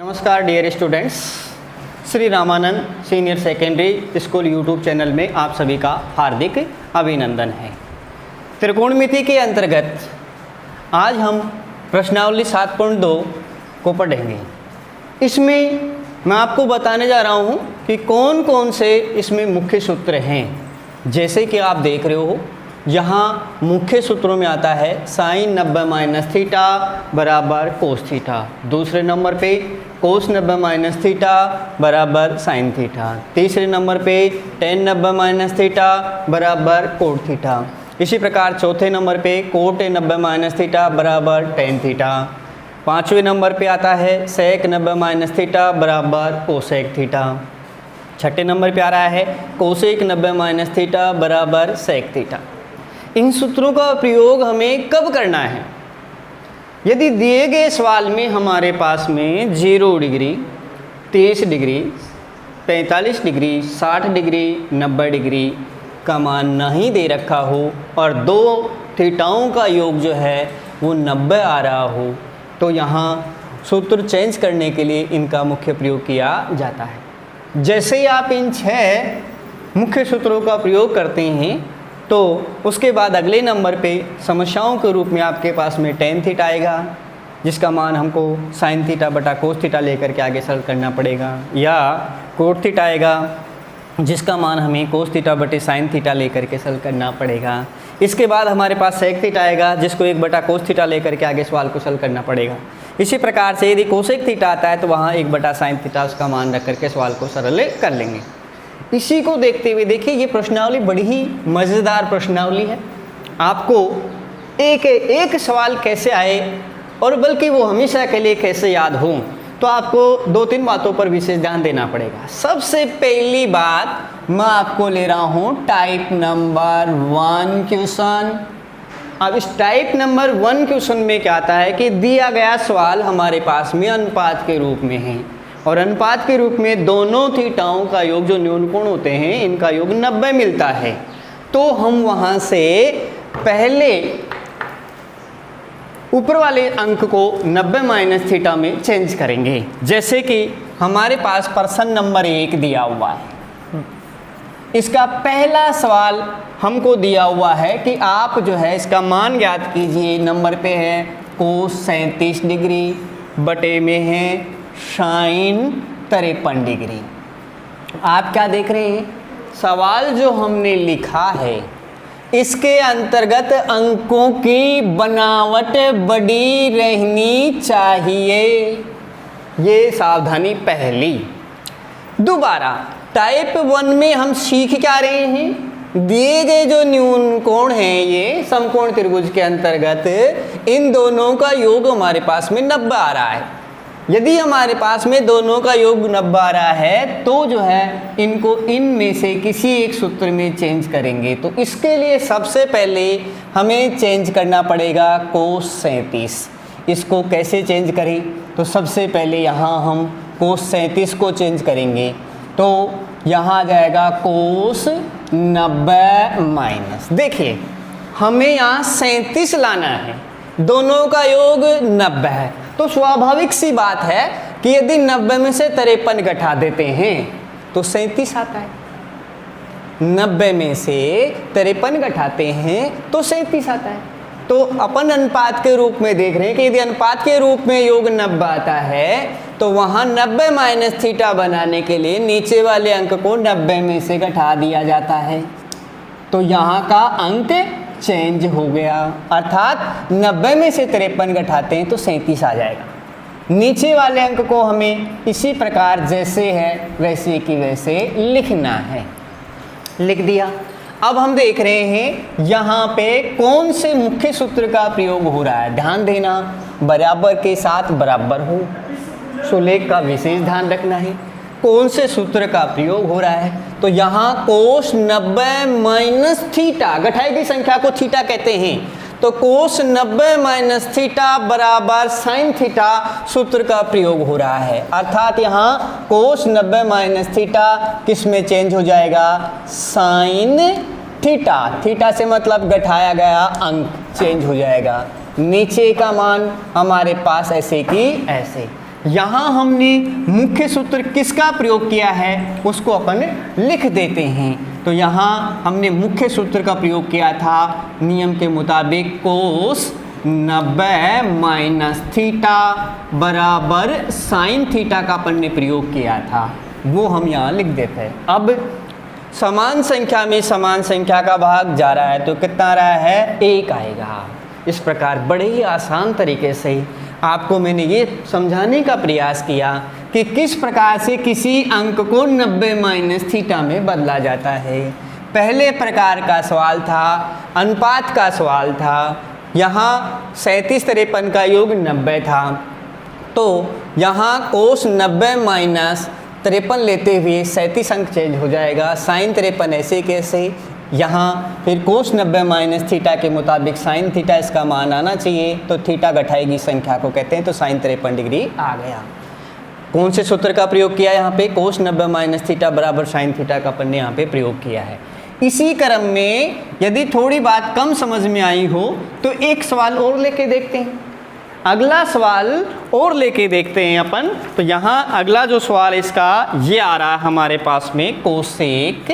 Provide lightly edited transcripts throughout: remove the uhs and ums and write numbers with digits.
नमस्कार dear students, Shri Ramanand senior secondary school YouTube channel में आप सभी का हार्दिक अभिनंदन है। त्रिकोणमिति के अंतर्गत आज हम प्रश्नावली 7.2 को पढ़ेंगे। इसमें मैं आपको बताने जा रहा हूँ कि कौन कौन से इसमें मुख्य सूत्र हैं। जैसे कि आप देख रहे हो, यहाँ मुख्य सूत्रों में आता है साइन 90 माइनस थीटा बराबर कोस थीटा। दूसरे नंबर पे कोस 90 माइनस थीटा बराबर साइन थीटा। तीसरे नंबर पे टेन 90 माइनस थीटा बराबर कोट थीटा। इसी प्रकार चौथे नंबर पे कोट 90 माइनस थीटा बराबर टेन थीटा। पाँचवें नंबर पे आता है सेक 90 माइनस थीटा बराबर कोसेक थीटा। छठे नंबर पे आ रहा है कोसेक 90 माइनस थीटा बराबर सेक थीटा। इन सूत्रों का प्रयोग हमें कब करना है? यदि दिए गए सवाल में हमारे पास में 0 degree, 30 degree, 45 degree, 60 degree, 90 degree का मान नहीं दे रखा हो और दो थीटाओं का योग जो है वो 90 आ रहा हो, तो यहाँ सूत्र चेंज करने के लिए इनका मुख्य प्रयोग किया जाता है। जैसे ही आप इन 6 मुख्य सूत्रों का प्रयोग करते हैं तो उसके बाद अगले नंबर पे समस्याओं के रूप में आपके पास में टेन थीटा आएगा, जिसका मान हमको साइन थीटा बटा कोस थीटा लेकर के आगे सॉल्व करना पड़ेगा, या कोट थीटा आएगा जिसका मान हमें कोस थीटा बटे साइन थीटा लेकर के सॉल्व करना पड़ेगा। इसके बाद हमारे पास सेक थीटा आएगा जिसको 1 बटा कोस थीटा लेकर के आगे सवाल को सॉल्व करना पड़ेगा। इसी प्रकार से यदि कोसेक थीटा आता है तो वहाँ 1 बटा साइन थीटा उसका मान रख करके सवाल को सरल कर लेंगे। इसी को देखते हुए देखिए, ये प्रश्नावली बड़ी ही मज़ेदार प्रश्नावली है। आपको एक एक सवाल कैसे आए और बल्कि वो हमेशा के लिए कैसे याद हो, तो आपको 2-3 बातों पर विशेष ध्यान देना पड़ेगा। सबसे पहली बात मैं आपको ले रहा हूँ टाइप नंबर 1 क्वेश्चन। अब इस टाइप नंबर 1 क्वेश्चन में क्या आता है कि दिया गया सवाल हमारे पास में अनुपात के रूप में है और अनुपात के रूप में दोनों थीटाओं का योग जो न्यूनकोण होते हैं इनका योग 90 मिलता है। तो हम वहाँ से पहले ऊपर वाले अंक को 90 माइनस थीटा में चेंज करेंगे। जैसे कि हमारे पास प्रश्न नंबर 1 दिया हुआ है। इसका पहला सवाल हमको दिया हुआ है कि आप जो है इसका मान ज्ञात कीजिए। नंबर पे है कोस 37 डिग्री बटे में है साइन 53 डिग्री। आप क्या देख रहे हैं, सवाल जो हमने लिखा है इसके अंतर्गत अंकों की बनावट बड़ी रहनी चाहिए। ये सावधानी पहली। दोबारा टाइप 1 में हम सीख क्या रहे हैं, दिए गए जो न्यूनकोण हैं ये समकोण त्रिभुज के अंतर्गत इन दोनों का योग हमारे पास में 90 आ रहा है। यदि हमारे पास में दोनों का योग 90 आ रहा है तो जो है इनको इनमें से किसी एक सूत्र में चेंज करेंगे। तो इसके लिए सबसे पहले हमें चेंज करना पड़ेगा कोस 37। इसको कैसे चेंज करें, तो सबसे पहले यहाँ हम कोस 37 को चेंज करेंगे। तो यहाँ आ जाएगा कोस 90 माइनस, देखिए हमें यहाँ 37 लाना है, दोनों का योग 90 है। तो स्वाभाविक सी बात है कि यदि 90 में से 53 घटा देते हैं तो 37 आता है। 90 में से 53 घटाते हैं तो 37 आता है। तो अपन अनुपात के रूप में देख रहे हैं कि यदि अनुपात के रूप में योग 90 आता है तो वहाँ 90 माइनस थीटा बनाने के लिए नीचे वाले अंक को 90 में से घटा दिया जाता है। तो यहाँ का अंक चेंज हो गया, अर्थात 90 में से 53 घटाते हैं तो 37 आ जाएगा। नीचे वाले अंक को हमें इसी प्रकार जैसे है वैसे की वैसे लिखना है। लिख दिया। अब हम देख रहे हैं यहाँ पे कौन से मुख्य सूत्र का प्रयोग हो रहा है। ध्यान देना, बराबर के साथ बराबर हो, सुलेख का विशेष ध्यान रखना है। कौन से सूत्र का प्रयोग हो रहा है, तो यहाँ कोस 90 माइनस थीटा, घटाई गई संख्या को थीटा कहते हैं, तो कोस 90 माइनस थीटा बराबर साइन थीटा सूत्र का प्रयोग हो रहा है। अर्थात यहाँ कोस 90 माइनस थीटा किस में चेंज हो जाएगा, साइन थीटा। थीटा से मतलब घटाया गया अंक चेंज हो जाएगा। नीचे का मान हमारे पास ऐसे की ऐसे। यहाँ हमने मुख्य सूत्र किसका प्रयोग किया है उसको अपन लिख देते हैं। तो यहाँ हमने मुख्य सूत्र का प्रयोग किया था नियम के मुताबिक कोस 90 माइनस थीटा बराबर साइन थीटा का अपन ने प्रयोग किया था, वो हम यहाँ लिख देते हैं। अब समान संख्या में समान संख्या का भाग जा रहा है तो कितना आ रहा है 1 आएगा। इस प्रकार बड़े ही आसान तरीके से आपको मैंने ये समझाने का प्रयास किया कि किस प्रकार से किसी अंक को 90 माइनस थीटा में बदला जाता है। पहले प्रकार का सवाल था, अनुपात का सवाल था, यहाँ 37-53 का योग 90 था, तो यहाँ कोस 90 माइनस 53 लेते हुए 37 अंक चेंज हो जाएगा। साइन 53 ऐसे कैसे, यहाँ फिर कोस 90 माइनस थीटा के मुताबिक साइन थीटा इसका मान आना चाहिए, तो थीटा घटाएगी संख्या को कहते हैं, तो साइन 53 डिग्री आ गया। कौन से सूत्र का प्रयोग किया यहाँ पे, कोस 90 माइनस थीटा बराबर साइन थीटा का अपन ने यहाँ पे प्रयोग किया है। इसी क्रम में यदि थोड़ी बात कम समझ में आई हो तो एक सवाल और लेके देखते हैं, अगला सवाल और लेके देखते हैं अपन। तो यहाँ अगला जो सवाल इसका ये आ रहा है हमारे पास में कोसेक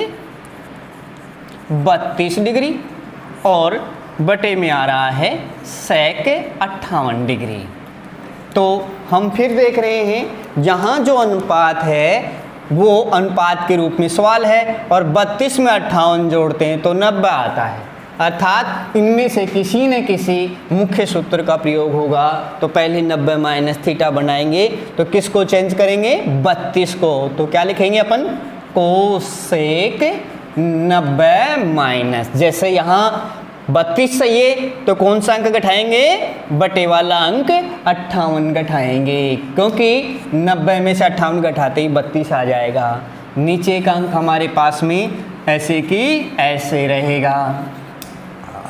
32 डिग्री और बटे में आ रहा है सेक 58 डिग्री। तो हम फिर देख रहे हैं यहाँ जो अनुपात है वो अनुपात के रूप में सवाल है और 32 में 58 जोड़ते हैं तो 90 आता है, अर्थात इनमें से किसी न किसी मुख्य सूत्र का प्रयोग होगा। तो पहले 90 माइनस थीटा बनाएंगे तो किसको चेंज करेंगे 32 को, तो क्या लिखेंगे अपन कोसेक 90 माइनस, जैसे यहाँ 32 सही है तो कौन सा अंक घटाएंगे, बटे वाला अंक 58 घटाएंगे, क्योंकि 90 में से 58 घटाते ही 32 आ जाएगा। नीचे का अंक हमारे पास में ऐसे कि ऐसे रहेगा।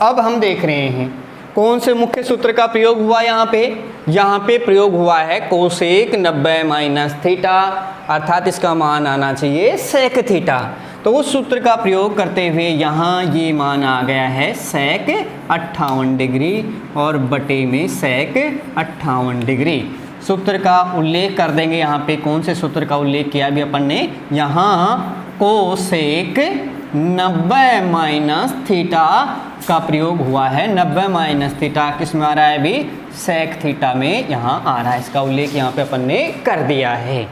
अब हम देख रहे हैं कौन से मुख्य सूत्र का प्रयोग हुआ यहाँ पे प्रयोग हुआ है कोसेक 90 माइनस थीटा, अर्थात इसका मान आना चाहिए सेक थीटा। तो उस सूत्र का प्रयोग करते हुए यहाँ ये मान आ गया है सेक 58 डिग्री और बटे में सेक 58 डिग्री। सूत्र का उल्लेख कर देंगे यहाँ पे, कौन से सूत्र का उल्लेख किया भी अपन ने, यहाँ कोसेक 90 माइनस थीटा का प्रयोग हुआ है। 90 माइनस थीटा किस में आ रहा है अभी, सेक थीटा में यहाँ आ रहा है, इसका उल्लेख यहाँ पे अपन ने कर दिया है।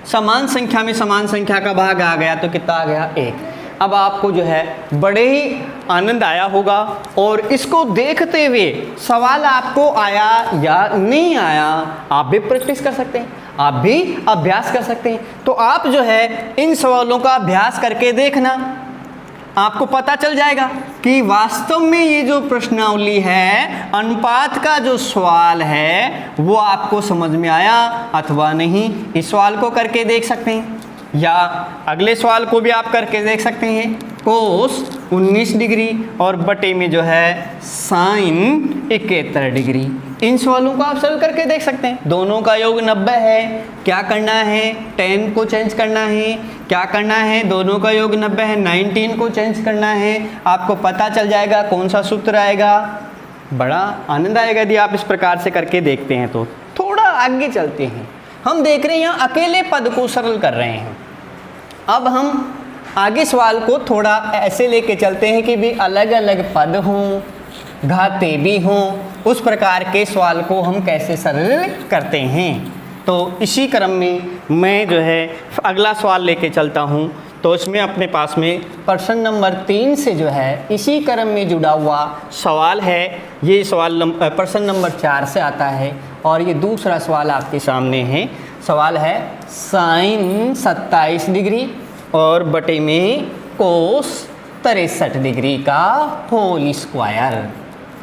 समान संख्या में समान संख्या का भाग आ गया तो कितना आ गया 1। अब आपको जो है बड़े ही आनंद आया होगा और इसको देखते हुए सवाल आपको आया या नहीं आया आप भी प्रैक्टिस कर सकते हैं, आप भी अभ्यास कर सकते हैं। तो आप जो है इन सवालों का अभ्यास करके देखना, आपको पता चल जाएगा कि वास्तव में ये जो प्रश्नावली है, अनुपात का जो सवाल है वो आपको समझ में आया अथवा नहीं। इस सवाल को करके देख सकते हैं या अगले सवाल को भी आप करके देख सकते हैं, कोस 19 डिग्री और बटे में जो है साइन 71 डिग्री। इन सवालों को आप सॉल्व करके देख सकते हैं। दोनों का योग 90 है, क्या करना है 10 को चेंज करना है, क्या करना है दोनों का योग 90 है 19 को चेंज करना है, आपको पता चल जाएगा कौन सा सूत्र आएगा। बड़ा आनंद आएगा यदि आप इस प्रकार से करके देखते हैं। तो थोड़ा आगे चलते हैं, हम देख रहे हैं यहाँ अकेले पद को सरल कर रहे हैं। अब हम आगे सवाल को थोड़ा ऐसे लेके चलते हैं कि भी अलग अलग पद हों, घाते भी हों, उस प्रकार के सवाल को हम कैसे सरल करते हैं। तो इसी क्रम में मैं जो है अगला सवाल लेके चलता हूँ। तो इसमें अपने पास में प्रश्न नंबर 3 से जो है इसी क्रम में जुड़ा हुआ सवाल है। ये सवाल प्रश्न नंबर 4 से आता है और ये दूसरा सवाल आपके सामने है। सवाल है साइन 27 डिग्री और बटे में कोस 63 डिग्री का होल स्क्वायर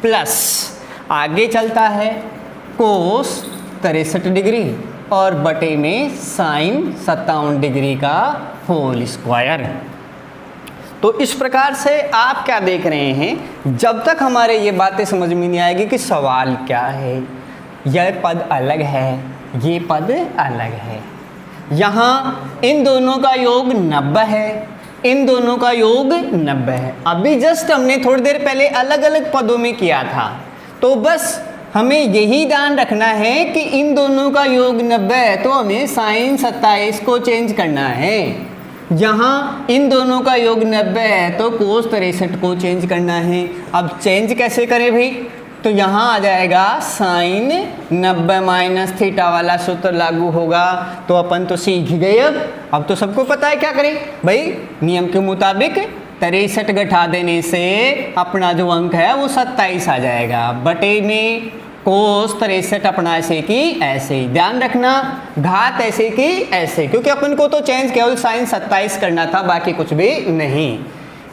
प्लस आगे चलता है कोस 63 डिग्री और बटे में साइन 57 डिग्री का होल स्क्वायर। तो इस प्रकार से आप क्या देख रहे हैं, जब तक हमारे ये बातें समझ में नहीं आएगी कि सवाल क्या है, यह पद अलग है, ये पद अलग है। यहाँ इन दोनों का योग 90 है, इन दोनों का योग 90 है। अभी जस्ट हमने थोड़ी देर पहले अलग अलग पदों में किया था, तो बस हमें यही ध्यान रखना है कि इन दोनों का योग 90 है तो हमें साइन 27 को चेंज करना है। यहाँ इन दोनों का योग 90 है तो कोस 63 को चेंज करना है। अब चेंज कैसे करें भाई? तो यहाँ आ जाएगा साइन 90 माइनस थीटा वाला सूत्र लागू होगा। तो अपन तो सीख गए। अब तो सबको पता है क्या करें भाई, नियम के मुताबिक 63 घटा देने से अपना जो अंक है वो 27 आ जाएगा। बटे में कोस 63 अपना ऐसे की ऐसे ही, ध्यान रखना घात ऐसे की ऐसे, क्योंकि अपन को तो चेंज केवल साइन 27 करना था, बाकी कुछ भी नहीं।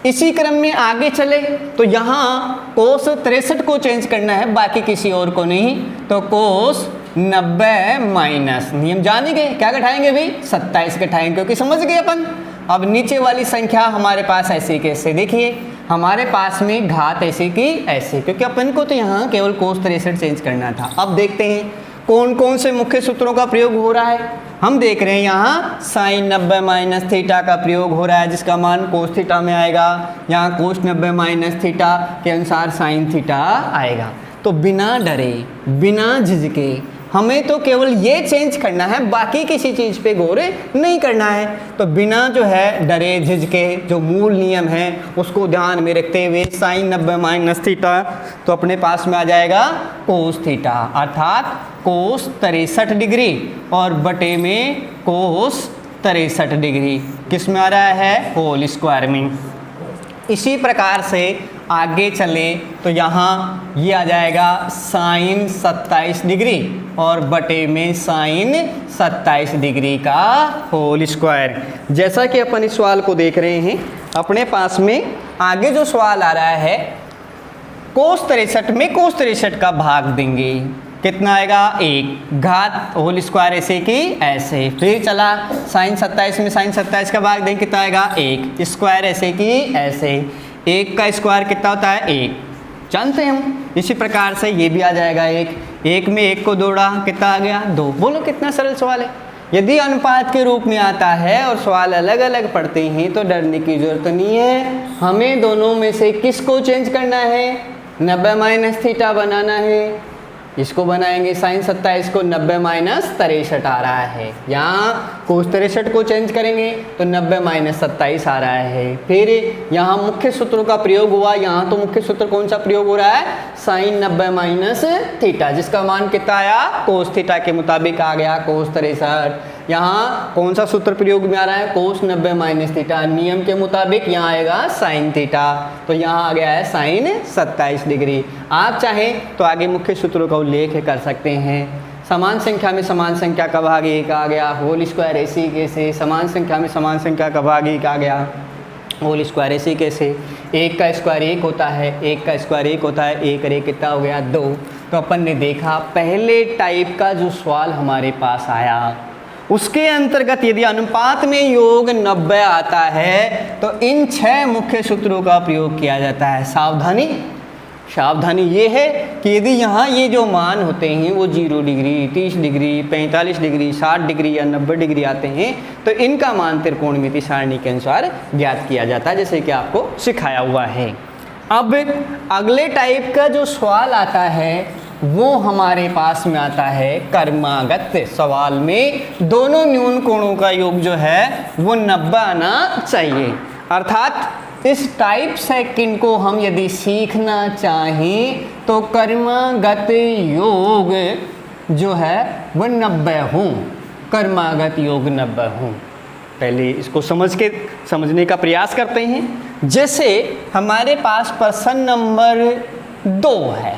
इसी क्रम में आगे चले तो यहाँ कोस 63 को चेंज करना है, बाकी किसी और को नहीं। तो कोस 90 माइनस, नियम जान ही गए, क्या घटाएंगे भाई? 27 घटाएंगे, क्योंकि समझ गए अपन। अब नीचे वाली संख्या हमारे पास ऐसे कैसे, देखिए हमारे पास में घात ऐसे की ऐसे, क्योंकि अपन को तो यहाँ केवल कोस 63 चेंज करना था। अब देखते हैं कौन कौन से मुख्य सूत्रों का प्रयोग हो रहा है। हम देख रहे हैं यहाँ साइन 90 माइनस थीटा का प्रयोग हो रहा है, जिसका मान कोस थीटा में आएगा। यहाँ कोस 90 माइनस थीटा के अनुसार साइन थीटा आएगा। तो बिना डरे बिना झिझके हमें तो केवल ये चेंज करना है, बाकी किसी चीज़ पे गौर नहीं करना है। तो बिना जो है डरे झिझके जो मूल नियम है उसको ध्यान में रखते हुए साइन 90 माइनस थीटा तो अपने पास में आ जाएगा कोस थीटा, अर्थात कोस 63 डिग्री, और बटे में कोस 63 डिग्री किस में आ रहा है? होल स्क्वायर में। इसी प्रकार से आगे चले तो यहाँ ये आ जाएगा साइन 27 डिग्री और बटे में साइन 27 डिग्री का होल स्क्वायर। जैसा कि अपन इस सवाल को देख रहे हैं, अपने पास में आगे जो सवाल आ रहा है कोस 63 में कोस 63 का भाग देंगे, कितना आएगा? 1, घात होल स्क्वायर ऐसे की ऐसे। फिर चला साइन 27 में साइन 27 का भाग देंगे, कितना आएगा? 1, स्क्वायर ऐसे की ऐसे। 1 का स्क्वायर कितना होता है? 1, जानते हैं हम। इसी प्रकार से ये भी आ जाएगा 1 में 1 को जोड़ा, कितना आ गया? 2। बोलो कितना सरल सवाल है। यदि अनुपात के रूप में आता है और सवाल अलग अलग पढ़ते हैं तो डरने की जरूरत नहीं है। हमें दोनों में से किसको चेंज करना है? 90 माइनस थीटा बनाना है। इसको बनाएंगे साइन 27 को 90 माइनस 63 आ रहा है। यहाँ कोस 63 को चेंज करेंगे तो 90 माइनस 27 आ रहा है। फिर यहाँ मुख्य सूत्रों का प्रयोग हुआ। यहाँ तो मुख्य सूत्र कौन सा प्रयोग हो रहा है? साइन 90 माइनस थीटा, जिसका मान कितना आया? कोस थीटा के मुताबिक आ गया कोस 63। यहाँ कौन सा सूत्र प्रयोग में आ रहा है? कोस 90 माइनस थीटा। नियम के मुताबिक यहाँ आएगा साइन थीटा, तो यहाँ आ गया है साइन 27 डिग्री। आप चाहें तो आगे मुख्य सूत्रों का उल्लेख कर सकते हैं। समान संख्या में समान संख्या का भाग 1 आ गया, होल स्क्वायर ऐसे कैसे। समान संख्या में समान संख्या का भाग 1 आ गया, होल स्क्वायर ऐसे कैसे। 1 का स्क्वायर 1 होता है, 1 का स्क्वायर 1 होता है, 1 और 1 कितना हो गया? 2। तो अपन ने देखा पहले टाइप का जो सवाल हमारे पास आया उसके अंतर्गत यदि अनुपात में योग 90 आता है तो इन 6 मुख्य सूत्रों का प्रयोग किया जाता है। सावधानी ये है कि यदि यहाँ ये जो मान होते हैं वो 0 डिग्री, 30 डिग्री, 45 डिग्री, 60 डिग्री या 90 डिग्री आते हैं तो इनका मान त्रिकोणमिति सारणी के अनुसार ज्ञात किया जाता है, जैसे कि आपको सिखाया हुआ है। अब अगले टाइप का जो सवाल आता है वो हमारे पास में आता है कर्मागत सवाल में दोनों न्यून कोणों का योग जो है वो 90 आना चाहिए। अर्थात इस टाइप सेकंड को हम यदि सीखना चाहें तो कर्मागत योग जो है वो 90 हो, कर्मागत योग 90 हो। पहले इसको समझने का प्रयास करते हैं। जैसे हमारे पास प्रश्न नंबर 2 है,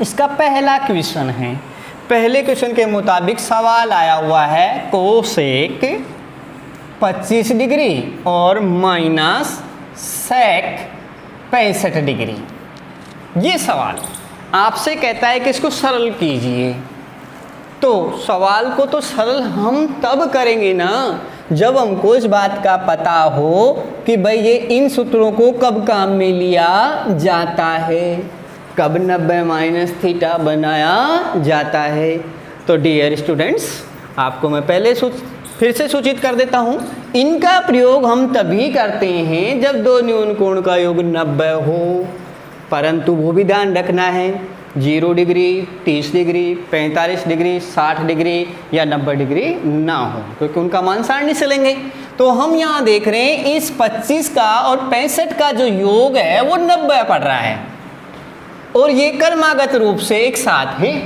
इसका पहला क्वेश्चन है। पहले क्वेश्चन के मुताबिक सवाल आया हुआ है कोसेक 25 डिग्री और माइनस सेक 65 डिग्री। ये सवाल आपसे कहता है कि इसको सरल कीजिए। तो सवाल को तो सरल हम तब करेंगे ना जब हमको इस बात का पता हो कि भाई ये इन सूत्रों को कब काम में लिया जाता है, कब 90 माइनस थीटा बनाया जाता है। तो डियर स्टूडेंट्स, आपको मैं पहले फिर से सूचित कर देता हूँ, इनका प्रयोग हम तभी करते हैं जब दो न्यून कोण का योग 90 हो। परंतु वो भी ध्यान रखना है 0 डिग्री, 30 डिग्री, 45 डिग्री, 60 डिग्री या 90 डिग्री ना हो, क्योंकि उनका मान सारणी से लेंगे। तो हम यहाँ देख रहे हैं इस 25 का और 65 का जो योग है वो 90 पड़ रहा है, और ये क्रमागत रूप से एक साथ है।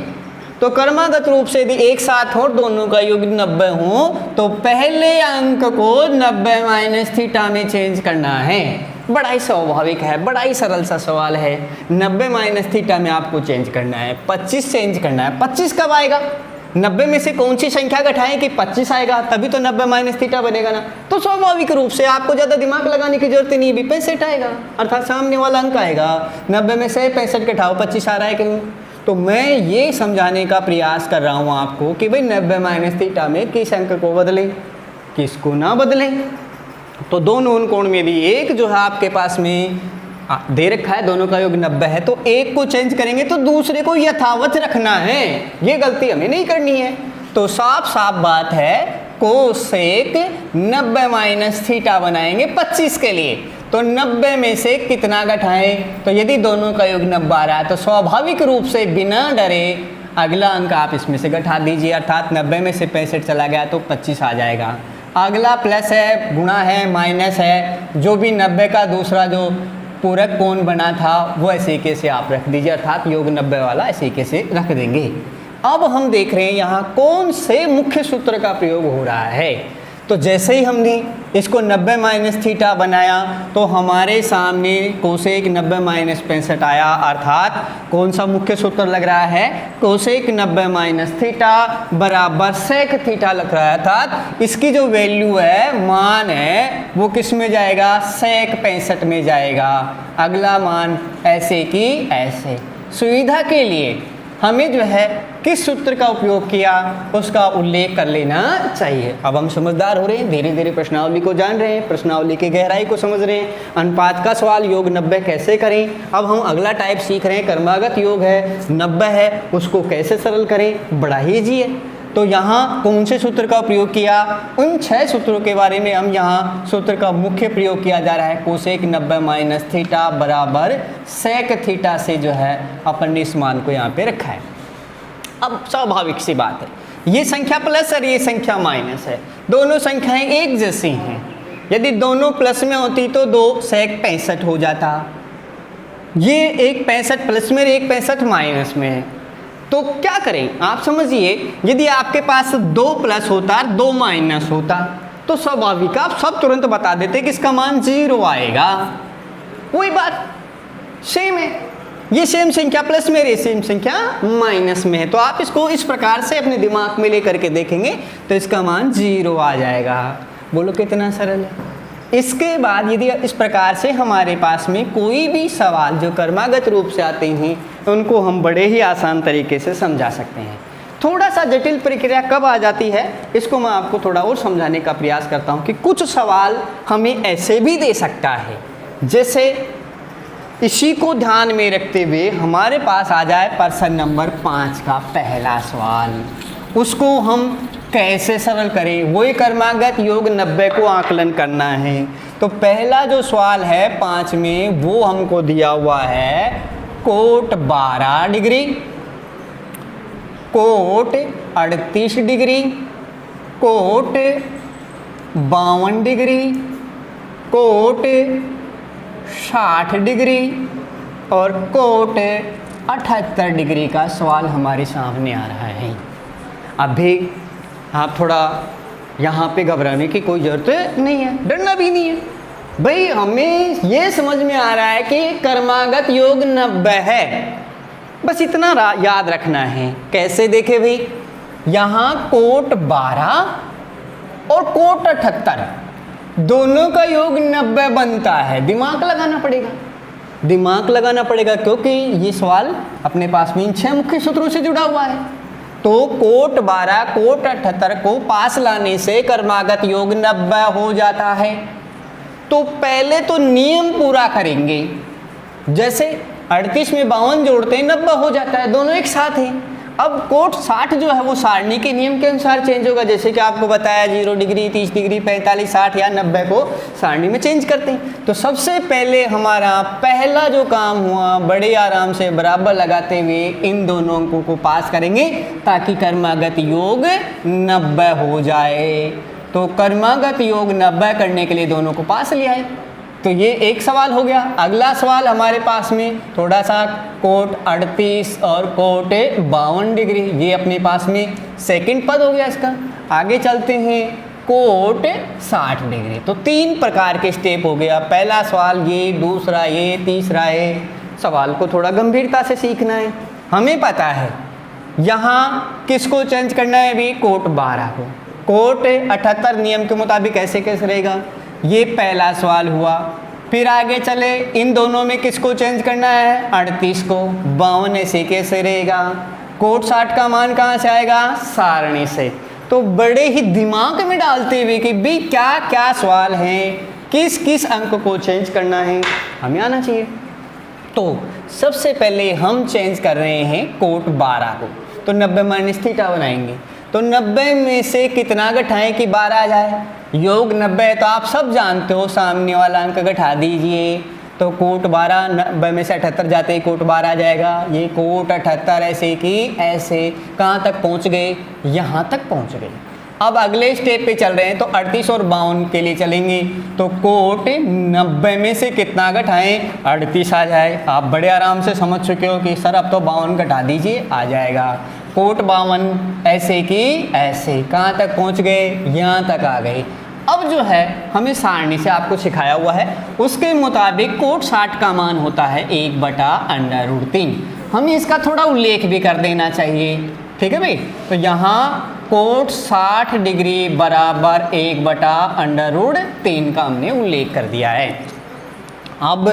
तो क्रमागत रूप से यदि एक साथ हो, दोनों का योग 90 हो, तो पहले अंक को 90 माइनस थीटा में चेंज करना है। बड़ा ही स्वाभाविक है, बड़ा ही सरल सा सवाल है। 90 माइनस थीटा में आपको चेंज करना है, 25 चेंज करना है। 25 कब आएगा? 90 में से कौन सी संख्या घटाएं कि 25 आएगा, तभी तो 90 माइनस थीटा बनेगा ना। तो स्वाभाविक रूप से आपको ज़्यादा दिमाग लगाने की जरूरत नहीं, भी 65 आएगा, अर्थात सामने वाला अंक आएगा। 90 में से 65 घटाओ, 25 आ रहा है कि नहीं? तो मैं ये समझाने का प्रयास कर रहा हूँ आपको कि भाई 90 माइनस थीटा में किस अंक को बदलें, किसको ना बदलें। तो दोनों कोण में भी एक जो है आपके पास में दे रखा है, दोनों का योग 90 है, तो एक को चेंज करेंगे तो दूसरे को यथावत रखना है। ये गलती हमें नहीं करनी है। तो साफ साफ बात है, कोसेक 90 माइनस थीटा बनाएंगे 25 के लिए। तो 90 में से कितना घटाएं? तो यदि दोनों का योग 90 आ रहा है तो स्वाभाविक रूप से बिना डरे अगला अंक आप इसमें से घटा दीजिए, अर्थात 90 में से 65 चला गया तो 25 आ जाएगा। अगला प्लस है, गुणा है, माइनस है, जो भी 90 का दूसरा जो पूरक कोण बना था वो ऐसे कैसे आप रख दीजिए, अर्थात योग 90 वाला ऐसे कैसे रख देंगे। अब हम देख रहे हैं यहाँ कौन से मुख्य सूत्र का प्रयोग हो रहा है। तो जैसे ही हमने इसको 90 माइनस थीटा बनाया तो हमारे सामने कोसेक 90 माइनस 65 आया, अर्थात कौन सा मुख्य सूत्र लग रहा है? कोसेक 90 माइनस थीटा बराबर सेक थीटा लग रहा है, अर्थात इसकी जो वैल्यू है, मान है, वो किस में जाएगा? सेक 65 में जाएगा। अगला मान ऐसे की ऐसे। सुविधा के लिए हमें जो है किस सूत्र का उपयोग किया उसका उल्लेख कर लेना चाहिए। अब हम समझदार हो रहे हैं, धीरे धीरे प्रश्नावली को जान रहे हैं, प्रश्नावली की गहराई को समझ रहे हैं। अनुपात का सवाल योग 90 कैसे करें, अब हम अगला टाइप सीख रहे हैं। क्रमागत योग है, 90 है, उसको कैसे सरल करें, बड़ा ही ईजी है। तो यहाँ कौन से सूत्र का प्रयोग किया? उन 6 सूत्रों के बारे में हम यहाँ सूत्र का मुख्य प्रयोग किया जा रहा है। कोसेक 90 माइनस थीटा बराबर सेक थीटा से जो है अपन ने इस मान को यहाँ पे रखा है। अब स्वाभाविक सी बात है, ये संख्या प्लस और ये संख्या माइनस है, दोनों संख्याएं एक जैसी हैं। यदि दोनों प्लस में होती तो 2 सेक 65 हो जाता। ये एक 65 प्लस में, एक 65 माइनस में है। तो क्या करें आप समझिए, यदि आपके पास 2 प्लस होता, 2 माइनस होता, तो स्वाभाविक आप सब तुरंत बता देते कि इसका मान 0 आएगा। वही बात सेम है, ये सेम संख्या प्लस में, ये सेम संख्या माइनस में है। तो आप इसको इस प्रकार से अपने दिमाग में लेकर के देखेंगे तो इसका मान 0 आ जाएगा। बोलो कितना सरल है। इसके बाद यदि इस प्रकार से हमारे पास में कोई भी सवाल जो क्रमागत रूप से आते हैं उनको हम बड़े ही आसान तरीके से समझा सकते हैं। थोड़ा सा जटिल प्रक्रिया कब आ जाती है, इसको मैं आपको थोड़ा और समझाने का प्रयास करता हूँ कि कुछ सवाल हमें ऐसे भी दे सकता है, जैसे इसी को ध्यान में रखते हुए हमारे पास आ जाए प्रश्न नंबर 5 का पहला सवाल, उसको हम कैसे सरल करें। वही क्रमागत योग 90 को आकलन करना है। तो पहला जो सवाल है 5 में, वो हमको दिया हुआ है cot 12 degree, cot 38 degree, cot 52 degree, cot 60 degree और कोट 78 डिग्री का सवाल हमारे सामने आ रहा है। अभी आप थोड़ा यहाँ पे घबराने की कोई ज़रूरत नहीं है, डरना भी नहीं है। भाई हमें ये समझ में आ रहा है कि क्रमागत योग 90 है, बस इतना याद रखना है। कैसे देखे भाई, यहाँ कोट 12 और कोट 78 दोनों का योग 90 बनता है। दिमाग लगाना पड़ेगा, दिमाग लगाना पड़ेगा, क्योंकि ये सवाल अपने पास में इन 6 मुख्य सूत्रों से जुड़ा हुआ है। तो कोट 12 कोट 78 को पास लाने से क्रमागत योग 90 हो जाता है। तो पहले तो नियम पूरा करेंगे, जैसे 38 में 52 जोड़ते हैं 90 हो जाता है, दोनों एक साथ हैं। अब कोट 60 जो है वो सारणी के नियम के अनुसार चेंज होगा, जैसे कि आपको बताया 0 डिग्री, 30 डिग्री, 45, 60 या 90 को सारणी में चेंज करते हैं। तो सबसे पहले हमारा पहला जो काम हुआ, बड़े आराम से बराबर लगाते हुए इन दोनों अंकों को पास करेंगे ताकि कर्मागत योग 90 हो जाए। तो कर्मागत योग 90 करने के लिए दोनों को पास लिया है। तो ये एक सवाल हो गया। अगला सवाल हमारे पास में थोड़ा सा कोट 38 और कोट 52 डिग्री, ये अपने पास में सेकंड पद हो गया इसका। आगे चलते हैं कोट 60 डिग्री। तो 3 प्रकार के स्टेप हो गया। पहला सवाल ये, दूसरा ये, तीसरा ये। सवाल को थोड़ा गंभीरता से सीखना है। हमें पता है यहाँ किसको चेंज करना है अभी, कोट 12 को। कोट 78 नियम के मुताबिक कैसे कैसे रहेगा, ये पहला सवाल हुआ। फिर आगे चले, इन दोनों में किसको चेंज करना है, 38 को। 52 ऐसे कैसे रहेगा, कोट 60 का मान कहाँ से आएगा, सारणी से। तो बड़े ही दिमाग में डालते हुए कि भाई क्या क्या सवाल हैं, किस किस अंक को चेंज करना है, हमें आना चाहिए। तो सबसे पहले हम चेंज कर रहे हैं कोट 12 को। तो 90 माइनस थीटा बनाएंगे। तो 90 में से कितना घटाएं कि 12 आ जाए, योग 90 है तो आप सब जानते हो, सामने वाला अंक घटा दीजिए। तो कोट 12, 90 में से 78 जाते ही कोट 12 आ जाएगा। ये कोट 78 ऐसे की ऐसे कहाँ तक पहुँच गए, यहाँ तक पहुँच गए। अब अगले स्टेप पे चल रहे हैं, तो 38 और 52 के लिए चलेंगे। तो कोट 90 में से कितना घटाएं, 38 आ जाए। आप बड़े आराम से समझ चुके हो कि सर अब तो 52 घटा दीजिए, आ जाएगा। कोट 52 ऐसे की ऐसे कहाँ तक पहुँच गए, यहाँ तक आ गए। अब जो है हमें सारणी से आपको सिखाया हुआ है, उसके मुताबिक कोट 60 का मान होता है 1/√3। हमें इसका थोड़ा उल्लेख भी कर देना चाहिए, ठीक है भाई। तो यहाँ कोट 60 डिग्री बराबर 1/√3 का हमने उल्लेख कर दिया है। अब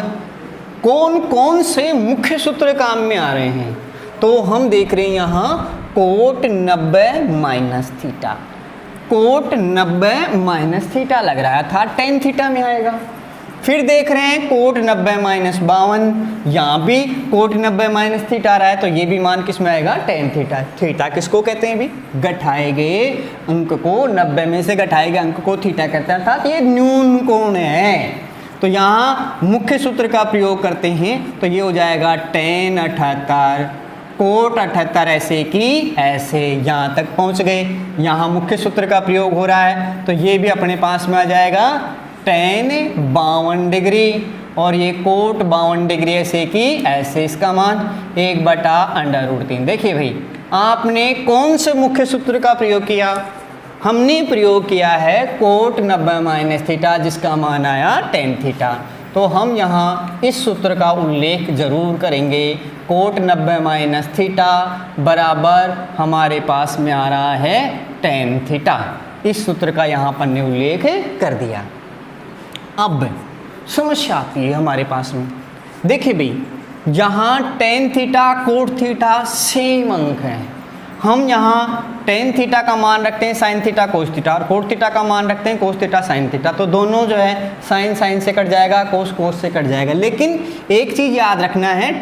कौन कौन से मुख्य सूत्र काम में आ रहे हैं, तो हम देख रहे हैं यहाँ cot 90 minus theta. Cot 90 minus theta लग रहा था, टेन थीटा में आएगा। फिर देख रहे हैं कोट 90 माइनस 52, यहाँ भी कोट 90 माइनस थीटा आ रहा है, तो ये भी मान किस में आएगा, टेन थीटा। थीटा किसको कहते हैं भी, घटाए गए अंक को, 90 में से घटाए गए अंक को थीटा कहते हैं, अर्थात ये न्यून कोण है। तो यहाँ मुख्य सूत्र का प्रयोग करते हैं, तो ये हो जाएगा टेन 78, कोट 78 ऐसे की ऐसे यहाँ तक पहुँच गए। यहाँ मुख्य सूत्र का प्रयोग हो रहा है, तो ये भी अपने पास में आ जाएगा टेन 52 डिग्री, और ये कोट 52 डिग्री ऐसे की ऐसे, इसका मान 1/√3। देखिए भाई, आपने कौन से मुख्य सूत्र का प्रयोग किया, हमने प्रयोग किया है कोट 90 माइनस थीटा, जिसका मान आया टेन थीटा। तो हम यहाँ इस सूत्र का उल्लेख जरूर करेंगे। कोट 90 माइनस थीटा बराबर हमारे पास में आ रहा है टेन थीटा। इस सूत्र का यहाँ पर ने उल्लेख कर दिया। अब समस्या आती है हमारे पास में, देखिए भाई यहाँ tan theta cot theta same अंक हैं। हम यहाँ टेन थीटा का मान रखते हैं साइन थीटा कोस थीटा, और कोट थीटा का मान रखते हैं कोस थीटा साइन थीटा। तो दोनों जो है साइन साइन से कट जाएगा, कोस कोस से कट जाएगा। लेकिन एक चीज़ याद रखना है,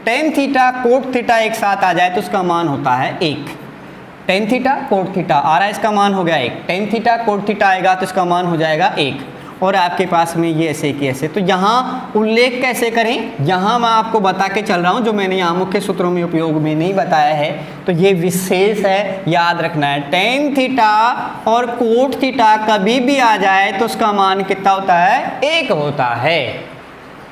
टेन थीटा कोट थीटा एक साथ आ जाए तो उसका मान होता है 1। टेन थीटा कोट थीटा आ रहा है, इसका मान हो गया 1। टेन थीटा कोट थीटा आएगा तो इसका मान हो जाएगा 1। और आपके पास में ये ऐसे की ऐसे। तो यहाँ उल्लेख कैसे करें, यहाँ मैं आपको बता के चल रहा हूँ, जो मैंने यहाँ मुख्य सूत्रों में उपयोग में नहीं बताया है, तो ये विशेष है, याद रखना है। टेन थीटा और कोट थीटा कभी भी आ जाए तो उसका मान कितना होता है, 1 होता है।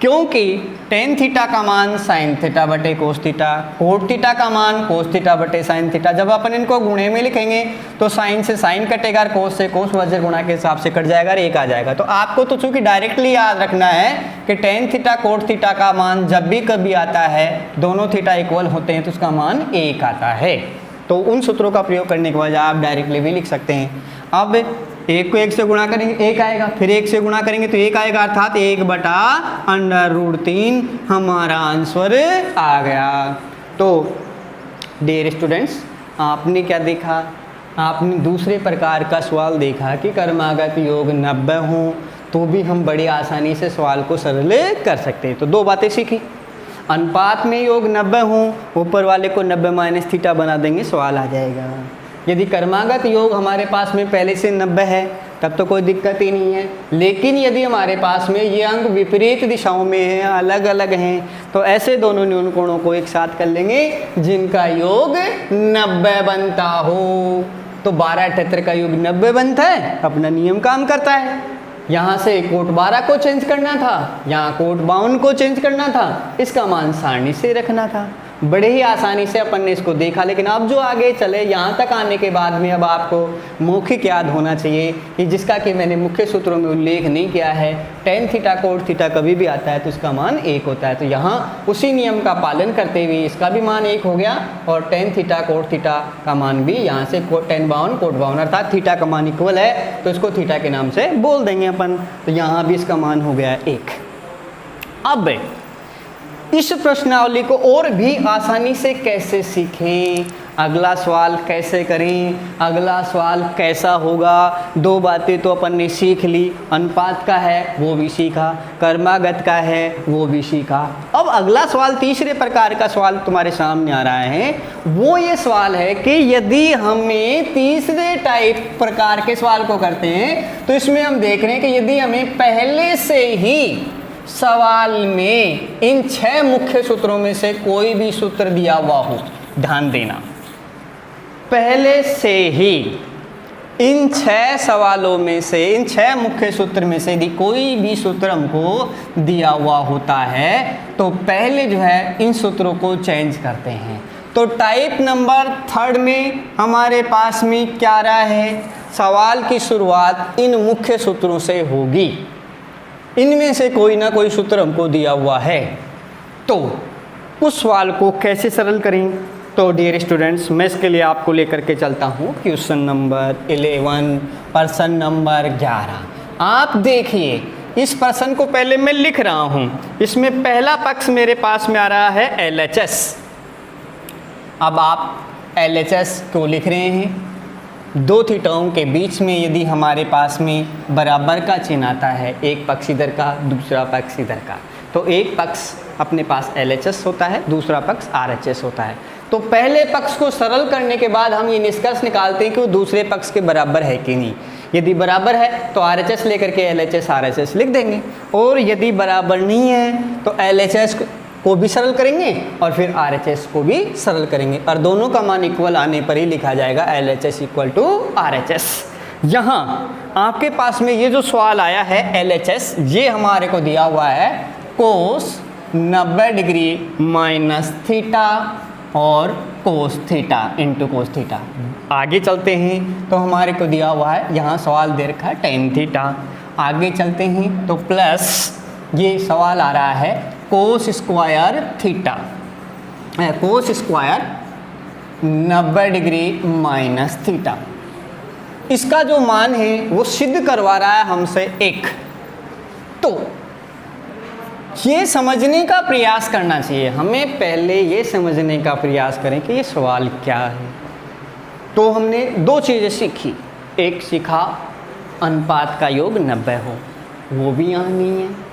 क्योंकि टेन थीटा का मान साइन थीटा बटे कोस थीटा, कोट थीटा का मान कोस थीटा बटे साइन थीटा। जब अपन इनको गुणे में लिखेंगे तो साइन से साइन कटेगा, कोस से कोस, वजह गुणा के हिसाब से कट जाएगा और 1 आ जाएगा। तो आपको तो चूंकि डायरेक्टली याद रखना है कि टेन थीटा कोट थीटा का मान जब भी कभी आता है, दोनों थीटा इक्वल होते हैं तो उसका मान 1 आता है। तो उन सूत्रों का प्रयोग करने के बाद आप डायरेक्टली भी लिख सकते हैं। अब 1 को 1 से गुणा करेंगे 1 आएगा, फिर 1 से गुणा करेंगे तो 1 आएगा, अर्थात 1/√3 हमारा आंसर आ गया। तो डियर स्टूडेंट्स, आपने क्या देखा, आपने दूसरे प्रकार का सवाल देखा कि कर्मागत योग 90 हो तो भी हम बड़ी आसानी से सवाल को सरल कर सकते हैं। तो 2 बातें सीखी। अनुपात में योग 90 हो, ऊपर वाले को 90 माइनस थीटा बना देंगे, सवाल आ जाएगा। यदि कर्मागत योग हमारे पास में पहले से 90 है तब तो कोई दिक्कत ही नहीं है, लेकिन यदि हमारे पास में ये अंक विपरीत दिशाओं में हैं, अलग अलग हैं, तो ऐसे दोनों न्यून कोणों को एक साथ कर लेंगे जिनका योग 90 बनता हो। तो 12-78 का योग 90 बनता है, अपना नियम काम करता है। यहाँ से कोट 12 को चेंज करना था, यहाँ कोट 52 को चेंज करना था, इसका मान सारणी से रखना था। बड़े ही आसानी से अपन ने इसको देखा। लेकिन अब जो आगे चले, यहाँ तक आने के बाद में अब आपको मौखिक याद होना चाहिए कि जिसका कि मैंने मुख्य सूत्रों में उल्लेख नहीं किया है, टेन थीटा कोट थीटा कभी भी आता है तो इसका मान 1 होता है। तो यहाँ उसी नियम का पालन करते हुए इसका भी मान 1 हो गया और टेन थीटा कोट थीटा का मान भी यहाँ से टेन 52 कोट 52 अर्थात थीटा का मान इक्वल है तो इसको थीटा के नाम से बोल देंगे अपन। तो यहाँ भी इसका मान हो गया 1। अब इस प्रश्नावली को और भी आसानी से कैसे सीखें, अगला सवाल कैसे करें, अगला सवाल कैसा होगा, दो बातें तो अपन ने सीख ली। अनुपात का है वो भी सीखा, कर्मागत का है वो भी सीखा। अब अगला सवाल तीसरे प्रकार का सवाल तुम्हारे सामने आ रहा है। वो ये सवाल है कि यदि हमें तीसरे टाइप प्रकार के सवाल को करते हैं तो इसमें हम देख रहे हैं कि यदि हमें पहले से ही सवाल में इन 6 मुख्य सूत्रों में से कोई भी सूत्र दिया हुआ हो, ध्यान देना, पहले से ही इन 6 सवालों में से, इन 6 मुख्य सूत्र में से यदि कोई भी सूत्र हमको दिया हुआ होता है तो पहले जो है इन सूत्रों को चेंज करते हैं। तो टाइप नंबर 3 में हमारे पास में क्या रहा है, सवाल की शुरुआत इन मुख्य सूत्रों से होगी। इनमें से कोई ना कोई सूत्र हमको दिया हुआ है, तो उस सवाल को कैसे सरल करें। तो डियर स्टूडेंट्स, मैं इसके लिए आपको लेकर के चलता हूँ क्वेश्चन नंबर 11, प्रश्न नंबर 11। आप देखिए, इस प्रश्न को पहले मैं लिख रहा हूँ। इसमें पहला पक्ष मेरे पास में आ रहा है LHS। अब आप LHS क्यों लिख रहे हैं, दो थीटाओं के बीच में यदि हमारे पास में बराबर का चिन्ह आता है, एक पक्ष इधर का दूसरा पक्ष इधर का, तो एक पक्ष अपने पास LHS होता है, दूसरा पक्ष RHS होता है। तो पहले पक्ष को सरल करने के बाद हम ये निष्कर्ष निकालते हैं कि वो दूसरे पक्ष के बराबर है कि नहीं। यदि बराबर है तो RHS लेकर के LHS RHS लिख देंगे, और यदि बराबर नहीं है तो LHS को भी सरल करेंगे और फिर RHS को भी सरल करेंगे, और दोनों का मान इक्वल आने पर ही लिखा जाएगा LHS इक्वल टू RHS। यहाँ आपके पास में ये जो सवाल आया है LHS, ये हमारे को दिया हुआ है कोस 90 डिग्री माइनस थीटा और cos theta into cos theta. आगे चलते हैं तो हमारे को दिया हुआ है, यहाँ सवाल दे रखा है टेन थीटा। आगे चलते हैं तो प्लस ये सवाल आ रहा है cos square theta, cos square 90 degree minus theta. इसका जो मान है वो सिद्ध करवा रहा है हमसे 1। तो ये समझने का प्रयास करना चाहिए हमें, पहले ये समझने का प्रयास करें कि ये सवाल क्या है। तो हमने दो चीज़ें सीखी, एक सीखा अनुपात का योग 90 हो, वो भी यहाँ नहीं है।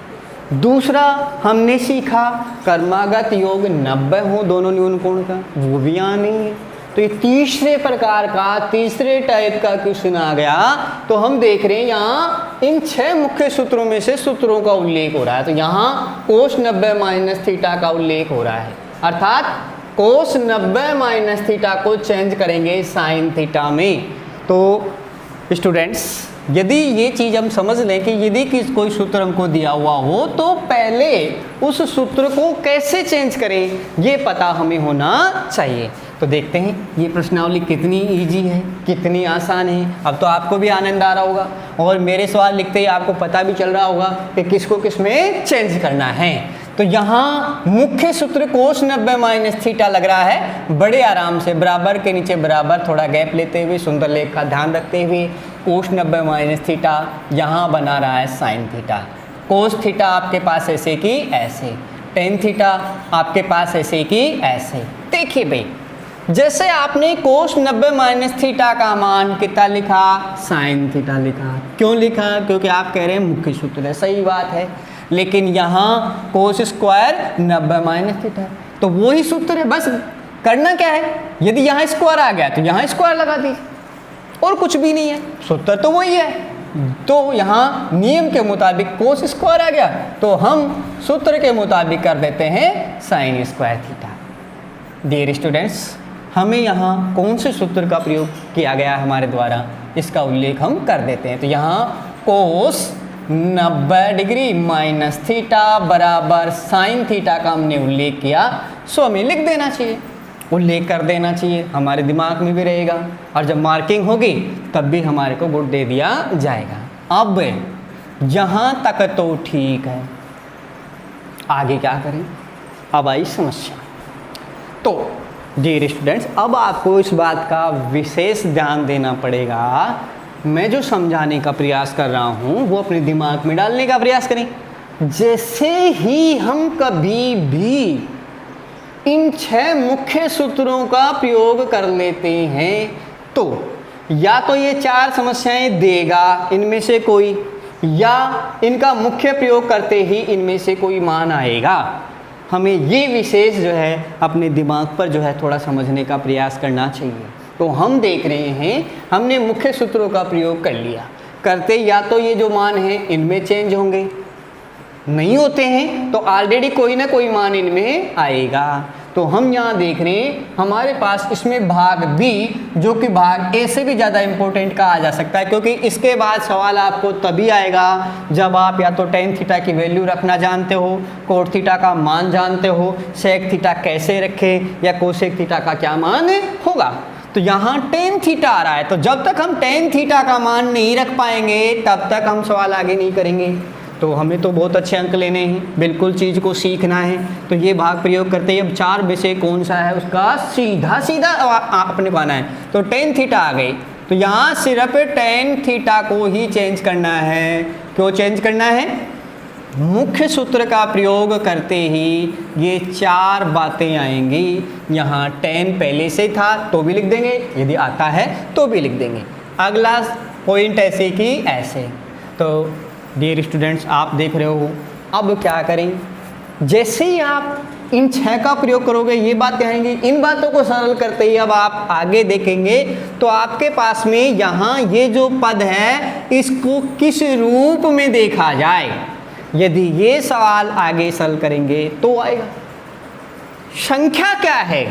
दूसरा हमने सीखा कर्मागत योग 90 हो दोनों न्यून कोण का, वो भी यहाँ नहीं है। तो ये तीसरे प्रकार का, तीसरे टाइप का क्वेश्चन आ गया। तो हम देख रहे हैं यहाँ इन 6 मुख्य सूत्रों में से सूत्रों का उल्लेख हो रहा है। तो यहाँ कोस 90 माइनस थीटा का उल्लेख हो रहा है, अर्थात कोस 90 माइनस थीटा को चेंज करेंगे साइन थीटा में। तो स्टूडेंट्स, यदि ये चीज़ हम समझ लें कि यदि कोई सूत्र हमको दिया हुआ हो तो पहले उस सूत्र को कैसे चेंज करें, ये पता हमें होना चाहिए। तो देखते हैं ये प्रश्नावली कितनी इजी है, कितनी आसान है। अब तो आपको भी आनंद आ रहा होगा और मेरे सवाल लिखते ही आपको पता भी चल रहा होगा कि किसको किस में चेंज करना है। तो यहाँ मुख्य सूत्र कोस 90 माइनस थीटा लग रहा है। बड़े आराम से बराबर के नीचे बराबर थोड़ा गैप लेते हुए, सुंदर लेख का ध्यान रखते हुए, कोस 90 माइनस थीटा यहाँ बना रहा है साइन थीटा। कोस थीटा आपके पास ऐसे की ऐसे, टेन थीटा आपके पास ऐसे की ऐसे। देखिए भाई, जैसे आपने कोस 90 माइनस थीटा का मान कितना लिखा, साइन थीटा लिखा। क्यों लिखा, क्योंकि आप कह रहे हैं मुख्य सूत्र है, सही बात है। लेकिन यहाँ कोस स्क्वायर 90 माइनस थीटा, तो वही सूत्र है। बस करना क्या है, यदि यहाँ स्क्वायर आ गया तो यहाँ स्क्वायर लगा दीजिए, और कुछ भी नहीं है, सूत्र तो वही है। तो यहाँ नियम के मुताबिक कोस स्क्वायर आ गया तो हम सूत्र के मुताबिक कर देते हैं sine square theta. Dear students, हमें यहाँ कौन से सूत्र का प्रयोग किया गया हमारे द्वारा, इसका उल्लेख हम कर देते हैं। तो यहाँ कोस 90 डिग्री माइनस थीटा बराबर साइन थीटा का हमने उल्लेख किया, सो हमें लिख देना चाहिए, उल्लेख कर देना चाहिए, हमारे दिमाग में भी रहेगा, और जब मार्किंग होगी तब भी हमारे को गुड दे दिया जाएगा। अब यहाँ तक तो ठीक है, आगे क्या करें, अब आई समस्या। तो डियर स्टूडेंट्स, अब आपको इस बात का विशेष ध्यान देना पड़ेगा, मैं जो समझाने का प्रयास कर रहा हूँ वो अपने दिमाग में डालने का प्रयास करें। जैसे ही हम कभी भी इन 6 मुख्य सूत्रों का प्रयोग कर लेते हैं तो या तो ये 4 समस्याएं देगा इनमें से कोई, या इनका मुख्य प्रयोग करते ही इनमें से कोई मान आएगा। हमें ये विशेष जो है अपने दिमाग पर जो है थोड़ा समझने का प्रयास करना चाहिए। तो हम देख रहे हैं, हमने मुख्य सूत्रों का प्रयोग कर लिया, करते या तो ये जो मान हैं इनमें चेंज होंगे, नहीं होते हैं तो ऑलरेडी कोई ना कोई मान इनमें आएगा। तो हम यहाँ देख रहे हैं हमारे पास इसमें भाग बी, जो कि भाग ए से भी ज़्यादा इम्पोर्टेंट कहा जा सकता है, क्योंकि इसके बाद सवाल आपको तभी आएगा जब आप या तो टेन थीटा की वैल्यू रखना जानते हो, कोट थीटा का मान जानते हो, सेक थीटा कैसे रखें, या कोसेक थीटा का क्या मान होगा। तो यहाँ टेन थीटा आ रहा है, तो जब तक हम टेन थीटा का मान नहीं रख पाएंगे तब तक हम सवाल आगे नहीं करेंगे। तो हमें तो बहुत अच्छे अंक लेने हैं, बिल्कुल चीज़ को सीखना है। तो ये भाग प्रयोग करते ही अब 4 विषय कौन सा है उसका सीधा अपने को आना है। तो टेन थीटा आ गई, तो यहाँ सिर्फ टेन थीटा को ही चेंज करना है। क्यों चेंज करना है, मुख्य सूत्र का प्रयोग करते ही ये 4 बातें आएंगी। यहाँ टेन पहले से था तो भी लिख देंगे, यदि आता है तो भी लिख देंगे। अगला पॉइंट ऐसे कि ऐसे। तो डियर स्टूडेंट्स, आप देख रहे हो अब क्या करें, जैसे ही आप इन 6 का प्रयोग करोगे ये बातें आएंगी। इन बातों को सरल करते ही अब आप आगे देखेंगे तो आपके पास में यहाँ ये जो पद है इसको किस रूप में देखा जाए, यदि ये सवाल आगे सरल करेंगे तो आएगा। संख्या क्या है,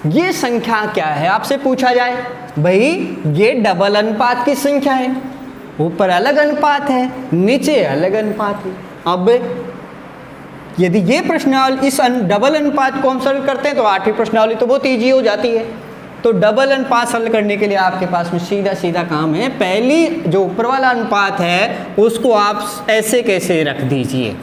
ये संख्या क्या है आपसे पूछा जाए, भाई ये डबल अनुपात की संख्या है, ऊपर अलग अनुपात है, नीचे अलग अनुपात है। अब यदि ये प्रश्नावली, इस डबल अनुपात को हम सरल करते हैं तो 8वीं प्रश्नावली तो बहुत ईजी हो जाती है। तो डबल अनुपात सरल करने के लिए आपके पास में सीधा सीधा काम है, पहली जो ऊपर वाला अनुपात है उसको आप ऐसे कैसे रख दीजिए,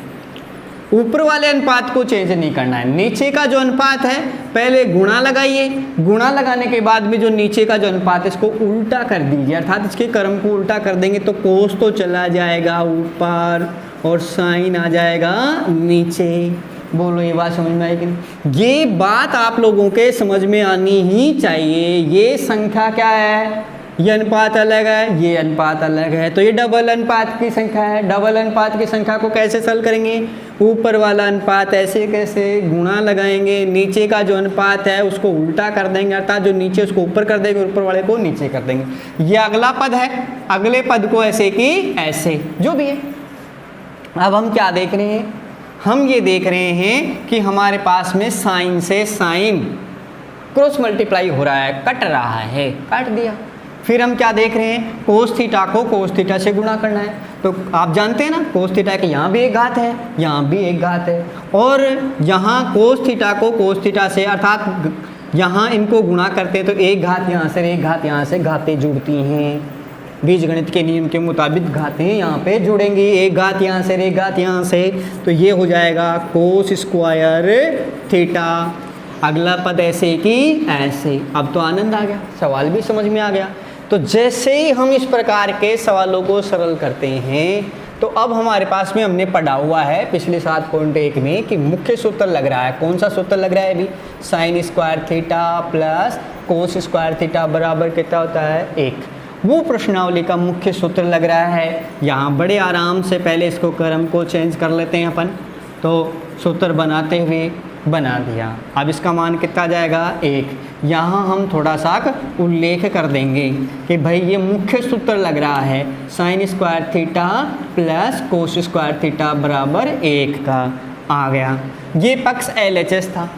ऊपर वाले अनुपात को चेंज नहीं करना है। नीचे का जो अनुपात है पहले गुणा लगाइए, गुणा लगाने के बाद में जो नीचे का जो अनुपात है इसको उल्टा कर दीजिए, अर्थात इसके क्रम को उल्टा कर देंगे तो कोस तो चला जाएगा ऊपर और साइन आ जाएगा नीचे। बोलो ये बात समझ में आई कि नहीं? ये बात आप लोगों के समझ में आनी ही चाहिए। ये संख्या क्या है, ये अनुपात अलग है, ये अनुपात अलग है, तो ये डबल अनुपात की संख्या है। डबल अनुपात की संख्या को कैसे सरल करेंगे, ऊपर वाला अनुपात ऐसे कैसे गुणा लगाएंगे, नीचे का जो अनुपात है उसको उल्टा कर देंगे, अर्थात जो नीचे उसको ऊपर कर देंगे, ऊपर वाले को नीचे कर देंगे। ये अगला पद है, अगले पद को ऐसे कि ऐसे, जो भी है। अब हम क्या देख रहे हैं, हम ये देख रहे हैं कि हमारे पास में साइन से साइन क्रॉस मल्टीप्लाई हो रहा है, कट रहा है, काट दिया। फिर हम क्या देख रहे हैं, कोस थीटा को कोस थीटा से गुणा करना है। तो आप जानते हैं ना कोस थीटा की यहाँ भी एक घात है, यहाँ भी एक घात है, और यहाँ कोस थीटा को कोस थीटा से, अर्थात यहाँ इनको गुणा करते हैं तो एक घात यहाँ से एक घात यहाँ से, घातें जुड़ती हैं। बीजगणित के नियम के मुताबिक घातें यहाँ पे जुड़ेंगी, एक घात यहाँ से एक घात यहाँ से, तो ये हो जाएगा कोस स्क्वायर थीटा। अगला पद ऐसे कि ऐसे। अब तो आनंद आ गया, सवाल भी समझ में आ गया। तो जैसे ही हम इस प्रकार के सवालों को सरल करते हैं तो अब हमारे पास में हमने पढ़ा हुआ है पिछले 7.1 में कि मुख्य सूत्र लग रहा है। कौन सा सूत्र लग रहा है अभी, sign square theta plus cos square theta बराबर कितना होता है 1। वो प्रश्नावली का मुख्य सूत्र लग रहा है। यहाँ बड़े आराम से पहले इसको क्रम को चेंज कर लेते हैं अपन, तो सूत्र बनाते हुए बना दिया। अब इसका मान कितना जाएगा 1। यहाँ हम थोड़ा सा उल्लेख कर देंगे कि भाई ये मुख्य सूत्र लग रहा है sign square theta plus cos square theta बराबर 1 का आ गया। ये पक्ष LHS था।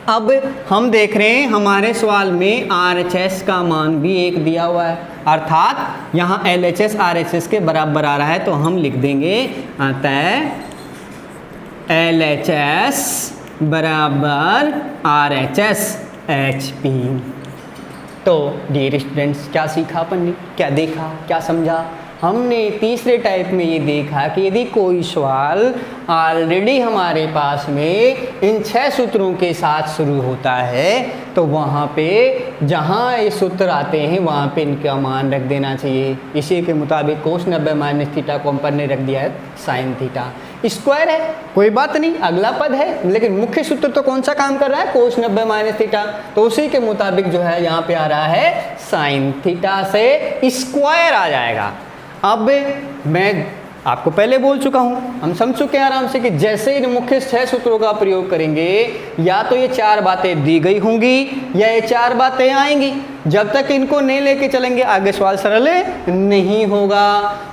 अब हम देख रहे हैं हमारे सवाल में RHS का मान भी 1 दिया हुआ है, अर्थात यहाँ LHS RHS के बराबर आ रहा है, तो हम लिख देंगे अतः LHS बराबर RHS HP। तो डियर स्टूडेंट्स, क्या सीखा अपन ने, क्या देखा, क्या समझा? हमने तीसरे टाइप में ये देखा कि यदि कोई सवाल ऑलरेडी हमारे पास में इन 6 सूत्रों के साथ शुरू होता है तो वहाँ पे जहाँ ये सूत्र आते हैं वहाँ पे इनका मान रख देना चाहिए। इसी के मुताबिक कोस 90 माइनस थीटा को अपन ने रख दिया है साइन थीटा। स्क्वायर है कोई बात नहीं, अगला पद है, लेकिन मुख्य सूत्र तो कौन सा काम कर रहा है, कोस 90 माइनस थीटा, तो उसी के मुताबिक जो है यहाँ पे आ रहा है साइन थीटा से स्क्वायर आ जाएगा। अब मैं आपको पहले बोल चुका हूँ, हम समझ चुके हैं आराम से कि जैसे इन मुख्य 6 सूत्रों का प्रयोग करेंगे या तो ये 4 बातें दी गई होंगी या ये 4 बातें आएंगी। जब तक इनको नहीं लेके चलेंगे आगे सवाल सरल नहीं होगा।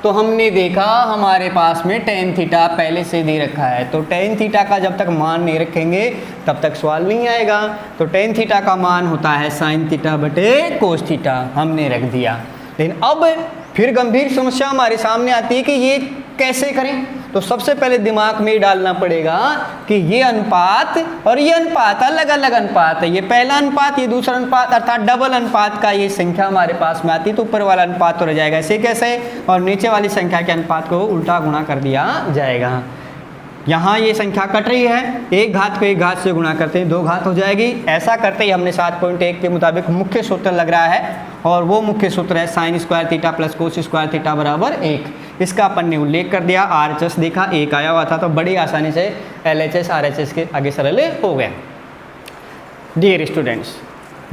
तो हमने देखा हमारे पास में टेन थीटा पहले से दे रखा है, तो टेन थीटा का जब तक मान नहीं रखेंगे तब तक सवाल नहीं आएगा। तो टेन थीटा का मान होता है साइन थीटा बटे कोस थीटा, हमने रख दिया। लेकिन अब फिर गंभीर समस्या हमारे सामने आती है कि ये कैसे करें। तो सबसे पहले दिमाग में डालना पड़ेगा कि ये अनुपात और ये अनुपात अलग अलग अनुपात है। ये पहला अनुपात, ये दूसरा अनुपात, अर्थात डबल अनुपात का ये संख्या हमारे पास में आती है, तो ऊपर वाला अनुपात तो रह जाएगा ऐसे कैसे, और नीचे वाली संख्या के अनुपात को उल्टा गुणा कर दिया जाएगा। यहाँ ये संख्या कट रही है, एक घात को एक घात से गुणा करते हैं 2 घात हो जाएगी। ऐसा करते ही हमने 7.1 के मुताबिक मुख्य सूत्र लग रहा है, और वो मुख्य सूत्र है sign square theta plus cos square theta बराबर 1। इसका अपन ने उल्लेख कर दिया। RHS देखा 1 आया हुआ था, तो बड़ी आसानी से LHS RHS के आगे सरल हो गया। डियर स्टूडेंट्स,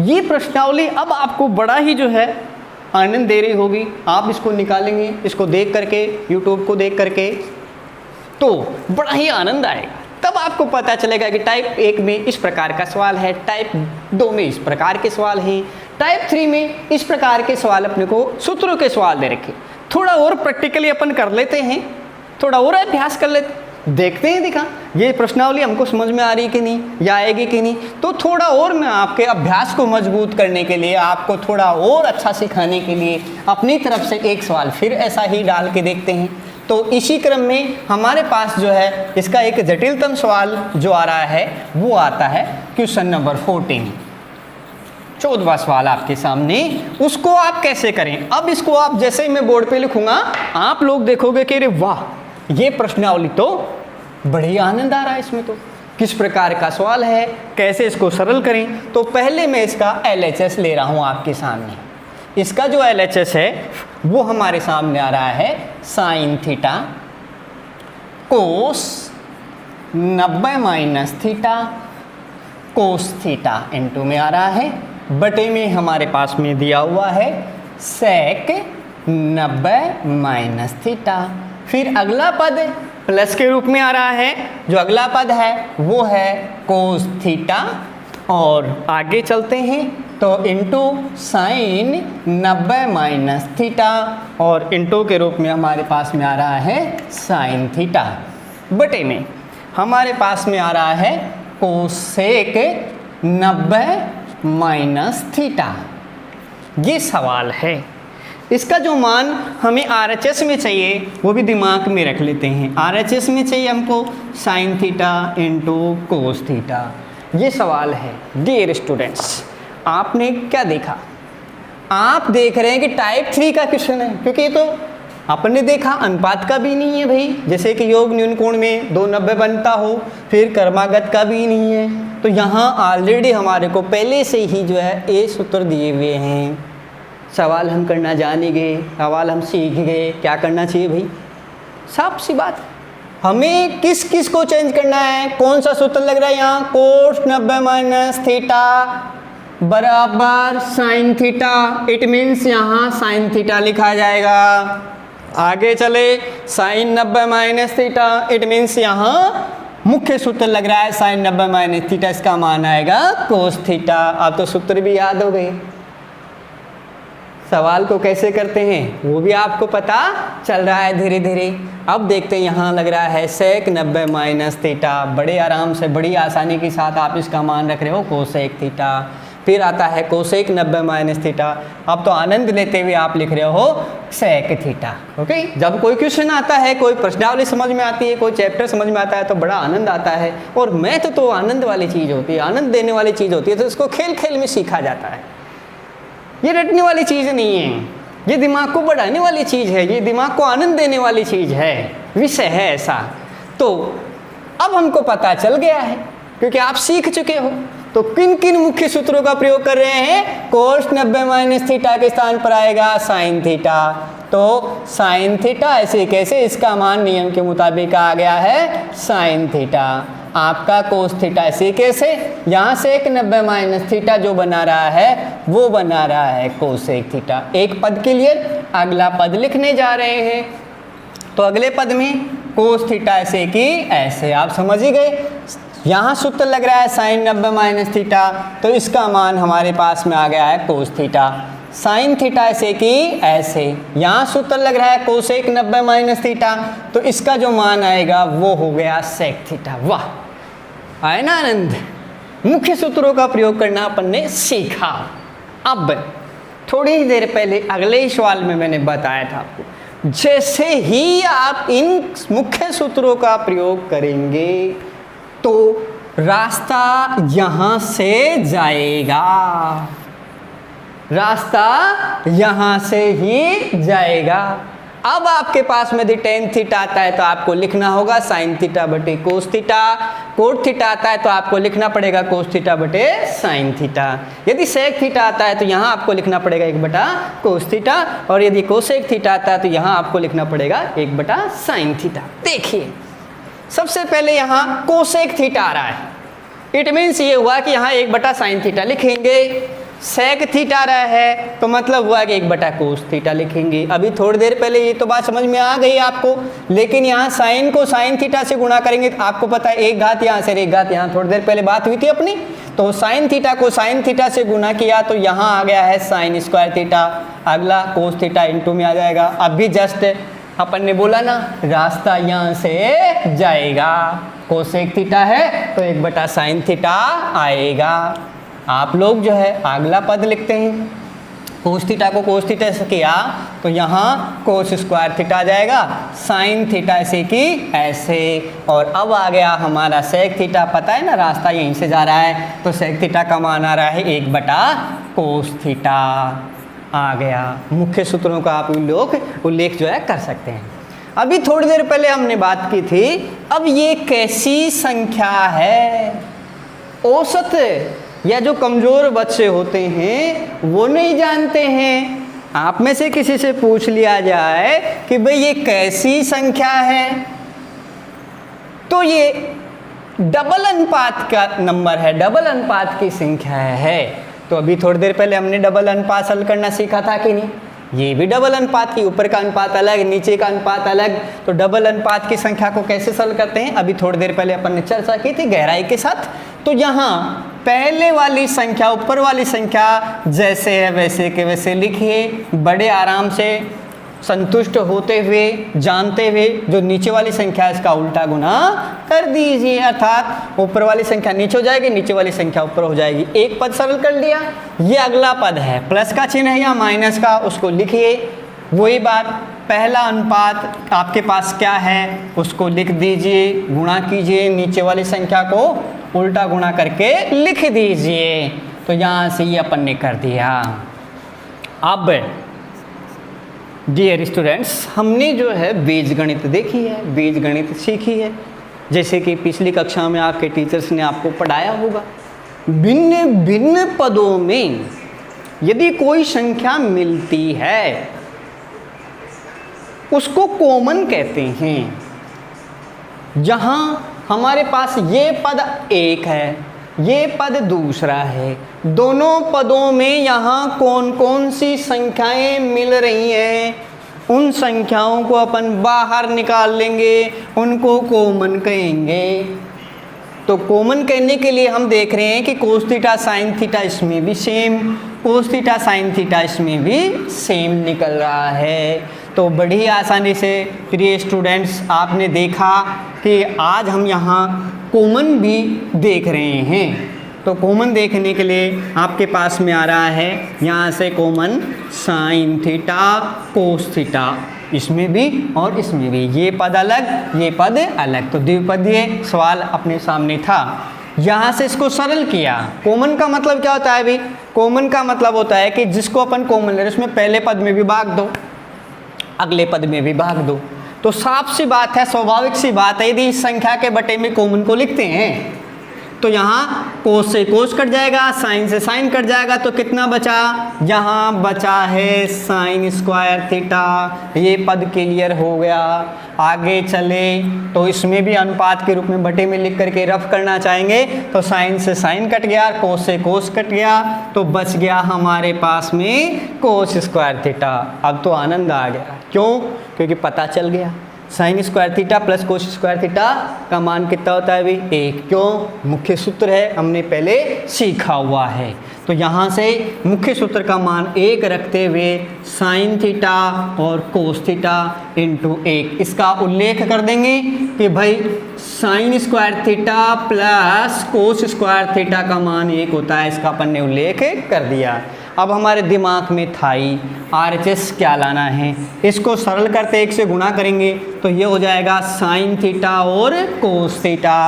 ये प्रश्नावली अब आपको बड़ा ही जो है आनंद दे रही होगी। आप इसको निकालेंगे, इसको देख करके, यूट्यूब को देख करके, तो बड़ा ही आनंद आएगा। तब आपको पता चलेगा कि टाइप 1 में इस प्रकार का सवाल है, टाइप 2 में इस प्रकार के सवाल हैं, टाइप 3 में इस प्रकार के सवाल अपने को सूत्रों के सवाल दे रखे। थोड़ा और प्रैक्टिकली अपन कर लेते हैं, थोड़ा और अभ्यास कर लेते, देखते हैं दिखा ये प्रश्नावली हमको समझ में आ रही कि नहीं या आएगी कि नहीं। तो थोड़ा और मैं आपके अभ्यास को मजबूत करने के लिए, आपको थोड़ा और अच्छा सिखाने के लिए अपनी तरफ से एक सवाल फिर ऐसा ही डाल के देखते हैं। तो इसी क्रम में हमारे पास जो है इसका एक जटिलतम सवाल जो आ रहा है वो आता है क्वेश्चन नंबर 14, 14वां सवाल आपके सामने। उसको आप कैसे करें, अब इसको आप जैसे ही मैं बोर्ड पे लिखूंगा आप लोग देखोगे कि अरे वाह, ये प्रश्नावली तो बड़ी आनंद आ रहा है इसमें, तो किस प्रकार का सवाल है, कैसे इसको सरल करें। तो पहले मैं इसका LHS ले रहा हूं आपके सामने। इसका जो LHS है वो हमारे सामने आ रहा है sine theta cos 90 minus theta cos theta into में आ रहा है, बटे में हमारे पास में दिया हुआ है सेक 90 माइनस थीटा। फिर अगला पद प्लस के रूप में आ रहा है, जो अगला पद है वो है कोस थीटा, और आगे चलते हैं तो इंटू साइन 90 माइनस थीटा, और इंटू के रूप में हमारे पास में आ रहा है साइन थीटा, बटे में हमारे पास में आ रहा है कोसेक 90 माइनस थीटा। ये सवाल है। इसका जो मान हमें RHS में चाहिए वो भी दिमाग में रख लेते हैं। RHS में चाहिए हमको sine theta into cos theta. ये सवाल है। डियर स्टूडेंट्स, आपने क्या देखा, आप देख रहे हैं कि टाइप 3 का क्वेश्चन है, क्योंकि ये तो आपने देखा अनुपात का भी नहीं है भाई, जैसे कि योग न्यून कोण में 290 बनता हो, फिर कर्मागत का भी नहीं है। तो यहाँ ऑलरेडी हमारे को पहले से ही जो है ये सूत्र दिए हुए हैं। सवाल हम करना जाने गए, सवाल हम सीख गए, क्या करना चाहिए भाई, साफ सी बात, हमें किस किस को चेंज करना है, कौन सा सूत्र लग रहा है यहाँ, कोस 90 माइनस थीटा बराबर साइन थीटा। इट मीन्स यहाँ साइन थीटा लिखा जाएगा। आगे चले, sine 90 minus theta. It means यहाँ मुख्य सूत्र लग रहा है साइन 90 माइनस थीटा, इसका मान आएगा कोस थीटा। अब तो सूत्र भी याद हो गए। सवाल को कैसे करते हैं वो भी आपको पता चल रहा है धीरे धीरे। अब देखते हैं, यहाँ लग रहा है सेक 90 माइनस थीटा। बड़े आराम से, बड़ी आसानी के साथ आप इसका मान रख रहे हो कोसेक थीटा। फिर आता है कोसेक 90 माइनस थीटा। अब तो आनंद लेते हुए आप लिख रहे हो सेक थीटा। ओके, जब कोई क्वेश्चन आता है, कोई प्रश्नावली समझ में आती है, कोई चैप्टर समझ में आता है तो बड़ा आनंद आता है। और मैथ तो आनंद वाली चीज़ होती है, आनंद देने वाली चीज़ होती है, तो इसको खेल खेल में सीखा जाता है। ये रटने वाली चीज़ नहीं है, ये दिमाग को बढ़ाने वाली चीज़ है, ये दिमाग को आनंद देने वाली चीज़ है, विषय है ऐसा। तो अब हमको पता चल गया है क्योंकि आप सीख चुके हो। तो किन किन मुख्य सूत्रों का प्रयोग कर रहे हैं? कोस 90 माइनस थीटा के स्थान पर आएगा साइन थीटा। तो साइन थीटा ऐसे कैसे, इसका मान नियम के मुताबिक आ गया है साइन थीटा। आपका कोस थीटा ऐसे कैसे, यहाँ से एक 90 माइनस थीटा जो बना रहा है वो बना रहा है कोसेक थीटा। एक पद क्लियर, अगला पद लिखने जा रहे हैं। तो अगले पद में कोस थीटा ऐसे की ऐसे, आप समझ ही गए। यहाँ सूत्र लग रहा है साइन 90 माइनस थीटा, तो इसका मान हमारे पास में आ गया है कोस थीटा। साइन थीटा ऐसे की ऐसे, यहाँ सूत्र लग रहा है कोसेक 90 माइनस थीटा, तो इसका जो मान आएगा वो हो गया सेक थीटा। वाह, आए ना आनंद। मुख्य सूत्रों का प्रयोग करना अपन ने सीखा। अब थोड़ी ही देर पहले अगले ही सवाल में मैंने बताया था आपको, जैसे ही आप इन मुख्य सूत्रों का प्रयोग करेंगे तो रास्ता यहाँ से जाएगा, रास्ता यहाँ से ही जाएगा। अब आपके पास में यदि टेन थीटा आता है तो आपको लिखना होगा साइन थीटा बटे कोस थीटा। कोट थीटा आता है तो आपको लिखना पड़ेगा कोस थीटा बटे साइन थीटा। यदि सेक थीटा आता है तो यहाँ आपको लिखना पड़ेगा 1 बटा कोस थीटा, और यदि कोसेक थीटा आता है तो यहाँ आपको लिखना पड़ेगा 1 बटा साइन थीटा। देखिए, सबसे पहले यहाँ कोसेक थीटा आ रहा है, इट मीन्स ये हुआ कि यहाँ 1 बटा साइन थीटा लिखेंगे। सेक थीटा आ रहा है तो मतलब हुआ कि 1 बटा कोस थीटा लिखेंगे। अभी थोड़ी देर पहले ये तो बात समझ में आ गई आपको, लेकिन यहाँ साइन को साइन थीटा से गुणा करेंगे तो आपको पता है 1 घात यहाँ से 1 घात यहाँ, थोड़ी देर पहले बात हुई थी अपनी। तो साइन थीटा को साइन थीटा से गुणा किया तो यहाँ आ गया है साइन स्क्वायर थीटा। अगला कोस थीटा इंटू में आ जाएगा। अभी जस्ट अपन ने बोला ना रास्ता यहाँ से जाएगा, कोसेक थीटा है तो 1 बटा साइन थीटा आएगा। आप लोग जो है अगला पद लिखते हैं, कोस थीटा को कोस थीटा से किया तो यहाँ कोस स्क्वायर थीटा आ जाएगा, साइन थीटा ऐसे की ऐसे। और अब आ गया हमारा सेक थीटा, पता है ना रास्ता यहीं से जा रहा है, तो सेक थीटा का मान आ रहा है 1 बटा कोस थीटा आ गया। मुख्य सूत्रों का आप लोग उल्लेख जो है कर सकते हैं। अभी थोड़ी देर पहले हमने बात की थी, अब ये कैसी संख्या है? औसत या जो कमज़ोर बच्चे होते हैं वो नहीं जानते हैं। आप में से किसी से पूछ लिया जाए कि भाई ये कैसी संख्या है, तो ये डबल अनुपात का नंबर है, डबल अनुपात की संख्या है। तो अभी थोड़ी देर पहले हमने डबल अनुपात हल करना सीखा था कि नहीं? ये भी डबल अनुपात की, ऊपर का अनुपात अलग, नीचे का अनुपात अलग। तो डबल अनुपात की संख्या को कैसे हल करते हैं अभी थोड़ी देर पहले अपन ने चर्चा की थी गहराई के साथ। तो यहाँ पहले वाली संख्या, ऊपर वाली संख्या जैसे है वैसे के वैसे लिखिए, बड़े आराम से संतुष्ट होते हुए, जानते हुए जो नीचे वाली संख्या है इसका उल्टा गुना कर दीजिए, अर्थात ऊपर वाली संख्या नीचे हो जाएगी, नीचे वाली संख्या ऊपर हो जाएगी। एक पद सरल कर लिया। ये अगला पद है, प्लस का चिन्ह है या माइनस का, उसको लिखिए। वही बात, पहला अनुपात आपके पास क्या है उसको लिख दीजिए, गुणा कीजिए, नीचे वाली संख्या को उल्टा गुणा करके लिख दीजिए। तो यहाँ से ये अपन ने कर दिया। अब डियर स्टूडेंट्स, हमने जो है बीजगणित देखी है, बीजगणित सीखी है, जैसे कि पिछली कक्षा में आपके टीचर्स ने आपको पढ़ाया होगा। भिन्न भिन्न पदों में यदि कोई संख्या मिलती है उसको कॉमन कहते हैं। जहाँ हमारे पास ये पद 1 है, ये पद दूसरा है। दोनों पदों में यहाँ कौन कौन सी संख्याएं मिल रही हैं, उन संख्याओं को अपन बाहर निकाल लेंगे, उनको कॉमन कहेंगे। तो कॉमन कहने के लिए हम देख रहे हैं कि कोस थीटा साइन थीटा इसमें भी same, cos theta sine theta इसमें भी सेम निकल रहा है। तो बड़ी आसानी से प्रिय स्टूडेंट्स आपने देखा कि आज हम यहाँ कॉमन भी देख रहे हैं। तो कॉमन देखने के लिए आपके पास में आ रहा है यहाँ से common sine theta cos theta, इसमें भी और इसमें भी, ये पद अलग ये पद अलग। तो द्विपदीय सवाल अपने सामने था, यहाँ से इसको सरल किया। कॉमन का मतलब क्या होता है अभी? कॉमन का मतलब होता है कि जिसको अपन कॉमन ले रहे हैं उसमें पहले पद में भी भाग दो, अगले पद में भी भाग दो। तो साफ सी बात है, स्वाभाविक सी बात है, यदि इस संख्या के बटे में कॉमन को लिखते हैं तो यहाँ कोस से कोस कट जाएगा, साइन से साइन कट जाएगा, तो कितना बचा? यहाँ बचा है साइन स्क्वायर थीटा। ये पद क्लियर हो गया। आगे चले तो इसमें भी अनुपात के रूप में बटे में लिख करके रफ करना चाहेंगे तो साइन से साइन कट गया, कोस से कोस कट गया, तो बच गया हमारे पास में कोस स्क्वायर थीटा। अब तो आनंद आ गया, क्यों? क्योंकि पता चल गया sign square theta plus cos square theta का मान कितना होता है अभी? 1। क्यों? मुख्य सूत्र है, हमने पहले सीखा हुआ है। तो यहाँ से मुख्य सूत्र का मान 1 रखते हुए साइन थीटा और कोस थीटा इंटू 1 इसका उल्लेख कर देंगे कि भाई sign square theta plus cos square theta का मान 1 होता है। इसका अपन ने उल्लेख कर दिया। अब हमारे दिमाग में था ही RHS क्या लाना है, इसको सरल करते 1 से गुणा करेंगे तो ये हो जाएगा साइन थीटा और कोस थीटा।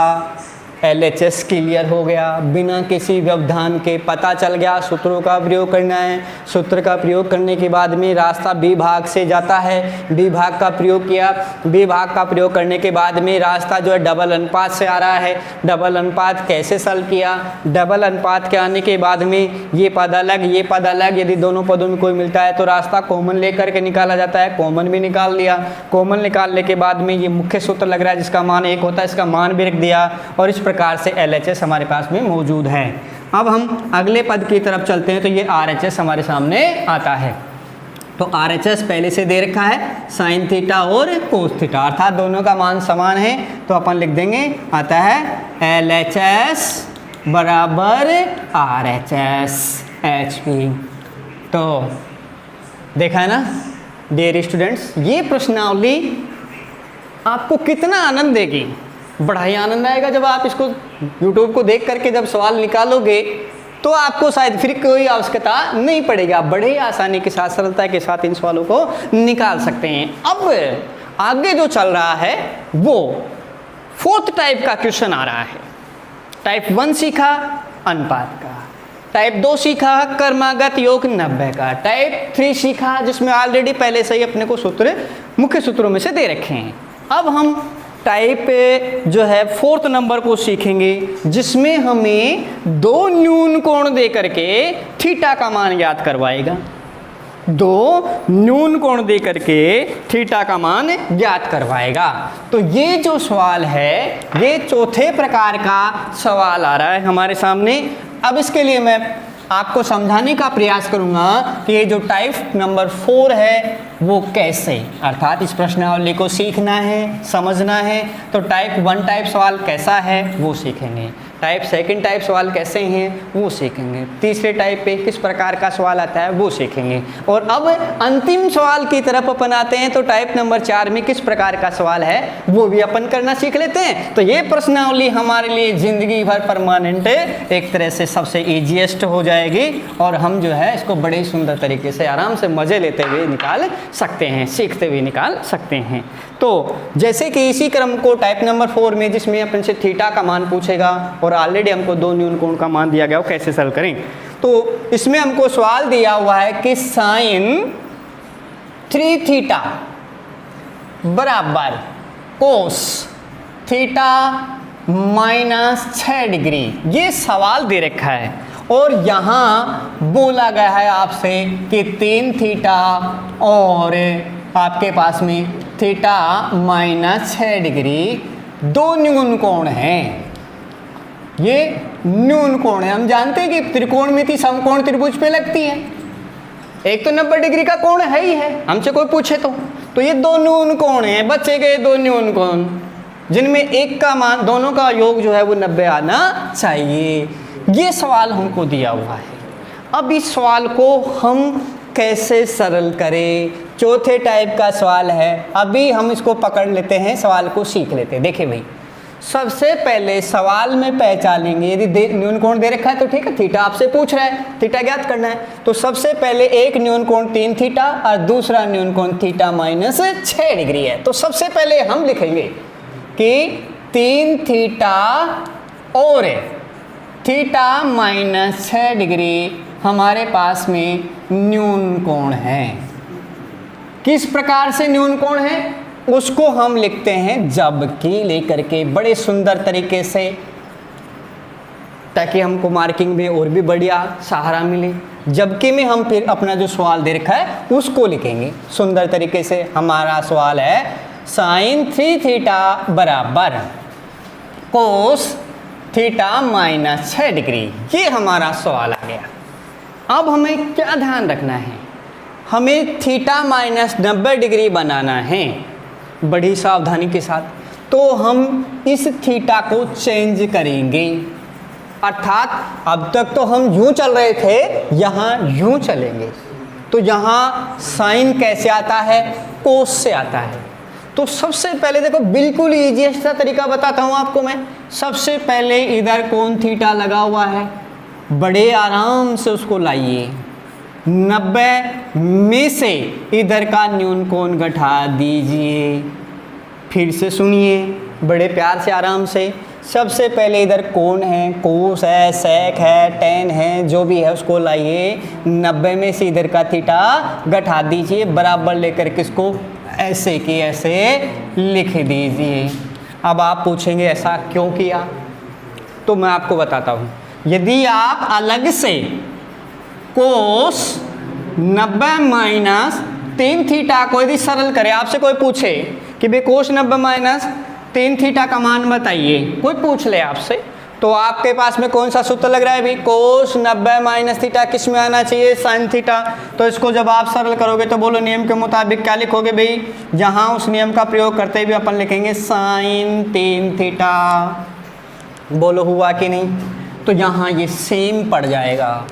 LHS क्लियर हो गया, बिना किसी व्यवधान के पता चल गया। सूत्रों का प्रयोग करना है, सूत्र का प्रयोग करने के बाद में रास्ता B भाग से जाता है, B भाग का प्रयोग किया, B भाग का प्रयोग करने के बाद में रास्ता जो है डबल अनुपात से आ रहा है। डबल अनुपात कैसे सॉल्व किया? डबल अनुपात के आने के बाद में ये पद अलग ये पद अलग, यदि दोनों पदों में कोई मिलता है तो रास्ता कॉमन लेकर के निकाला जाता है। कॉमन भी निकाल लिया, कॉमन निकालने के बाद में ये मुख्य सूत्र लग रहा है जिसका मान 1 होता है, इसका मान भी रख दिया और इस प्रकार से LHS हमारे पास में मौजूद है। अब हम अगले पद की तरफ चलते हैं तो ये RHS हमारे सामने आता है। तो RHS पहले से दे रखा है साइन थीटा और कोस थीटा, अर्थात दोनों का मान समान है। तो अपन लिख देंगे, आता है LHS बराबर RHS HP। तो देखा है ना डियर स्टूडेंट्स, ये प्रश्नावली आपको कितना आनंद देगी। बड़ा ही आनंद आएगा जब आप इसको YouTube को देख करके जब सवाल निकालोगे तो आपको शायद फिर कोई आवश्यकता नहीं पड़ेगी, आप बड़े ही आसानी के साथ सरलता के साथ इन सवालों को निकाल सकते हैं। अब आगे जो चल रहा है वो 4th टाइप का क्वेश्चन आ रहा है। टाइप 1 सीखा अनुपात का, टाइप 2 सीखा क्रमागत योग 90 का, टाइप 3 सीखा जिसमें ऑलरेडी पहले से ही अपने को सूत्र मुख्य सूत्रों में से दे रखे हैं। अब हम टाइप जो है 4th नंबर को सीखेंगे जिसमें हमें 2 न्यून कोण दे करके थीटा का मान याद करवाएगा। 2 न्यून कोण दे करके थीटा का मान ज्ञात करवाएगा। तो ये जो सवाल है ये 4थे प्रकार का सवाल आ रहा है हमारे सामने। अब इसके लिए मैं आपको समझाने का प्रयास करूंगा कि ये जो टाइप नंबर 4 है वो कैसे, अर्थात इस प्रश्नावली को सीखना है समझना है। तो टाइप 1 टाइप सवाल कैसा है वो सीखेंगे, टाइप 2 टाइप सवाल कैसे हैं वो सीखेंगे, तीसरे टाइप पे किस प्रकार का सवाल आता है वो सीखेंगे। और अब अंतिम सवाल की तरफ अपन आते हैं तो टाइप नंबर 4 में किस प्रकार का सवाल है वो भी अपन करना सीख लेते हैं। तो ये प्रश्नावली हमारे लिए जिंदगी भर परमानेंट एक तरह से सबसे ईजीएस्ट हो जाएगी और हम जो है इसको बड़े ही सुंदर तरीके से आराम से मज़े लेते हुए निकाल सकते हैं, सीखते हुए निकाल सकते हैं। तो जैसे कि इसी क्रम को टाइप नंबर 4 में जिसमें अपन से थीटा का मान पूछेगा और ऑलरेडी हमको 2 न्यून कोण का मान दिया गया वो कैसे सॉल्व करें। तो इसमें हमको सवाल दिया हुआ है कि साइन 3 थीटा बराबर कोस थीटा माइनस 6 डिग्री, ये सवाल दे रखा है और यहाँ बोला गया है आपसे कि 3 थीटा और आपके पास में थीटा माइनस 6 डिग्री 2 न्यून कोण हैं। ये न्यून कोण है। हम जानते हैं कि त्रिकोणमिति समकोण त्रिभुज पे लगती है। एक तो 90 डिग्री का कोण है ही है, हमसे कोई पूछे तो ये दो न्यून कोण हैं, बचे गए दो न्यून कोण, जिनमें एक का मान, दोनों का योग जो है वो 90 आना चाहिए। ये सवाल हमको दिया हुआ है। अब इस सवाल को हम कैसे सरल करें, चौथे टाइप का सवाल है। अभी हम इसको पकड़ लेते हैं, सवाल को सीख लेते हैं। देखिए भाई, सबसे पहले सवाल में पहचानेंगे, यदि न्यून कोण दे रखा है तो ठीक है, थीटा आपसे पूछ रहा है, थीटा ज्ञात करना है। तो सबसे पहले एक न्यून कोण 3 थीटा और दूसरा न्यून कोण थीटा माइनस 6 डिग्री है। तो सबसे पहले हम लिखेंगे कि 3 थीटा और थीटा माइनस 6 डिग्री हमारे पास में न्यून कोण है। किस प्रकार से न्यून कोण है उसको हम लिखते हैं जबकि लेकर के, बड़े सुंदर तरीके से, ताकि हमको मार्किंग में और भी बढ़िया सहारा मिले। जबकि में हम फिर अपना जो सवाल दे रखा है उसको लिखेंगे सुंदर तरीके से। हमारा सवाल है साइन 3 थीटा बराबर कोस थीटा माइनस 6 डिग्री। ये हमारा सवाल आ गया। अब हमें क्या ध्यान रखना है, हमें थीटा माइनस 90 डिग्री बनाना है बड़ी सावधानी के साथ। तो हम इस थीटा को चेंज करेंगे, अर्थात अब तक तो हम यूं चल रहे थे, यहाँ यूं चलेंगे। तो यहाँ साइन कैसे आता है, कोस से आता है। तो सबसे पहले देखो, बिल्कुल ईजीएस्ट तरीका बताता हूँ आपको मैं। सबसे पहले इधर कोण थीटा लगा हुआ है, बड़े आराम से उसको लाइए, 90 में से इधर का न्यून कोण घटा दीजिए। फिर से सुनिए बड़े प्यार से, आराम से। सबसे पहले इधर कोण है, कोस है, सेक है, टेन है, जो भी है उसको लाइए, 90 में से इधर का थीटा घटा दीजिए, बराबर लेकर के इसको ऐसे कि ऐसे लिख दीजिए। अब आप पूछेंगे ऐसा क्यों किया, तो मैं आपको बताता हूँ। यदि आप अलग से कोस 90 माइनस 3 थीटा को यदि सरल करें, आपसे कोई पूछे कि भाई कोस 90 माइनस 3 थीटा का मान बताइए, कोई पूछ ले आपसे, तो आपके पास में कौन सा सूत्र लग रहा है भाई, कोस 90 माइनस थीटा किस में आना चाहिए, साइन थीटा। तो इसको जब आप सरल करोगे तो बोलो नियम के मुताबिक क्या लिखोगे भाई, जहाँ उस नियम का प्रयोग करते हुए अपन लिखेंगे साइन 3 थीटा। बोलो हुआ कि नहीं। तो यहाँ ये सेम पड़ जाएगा,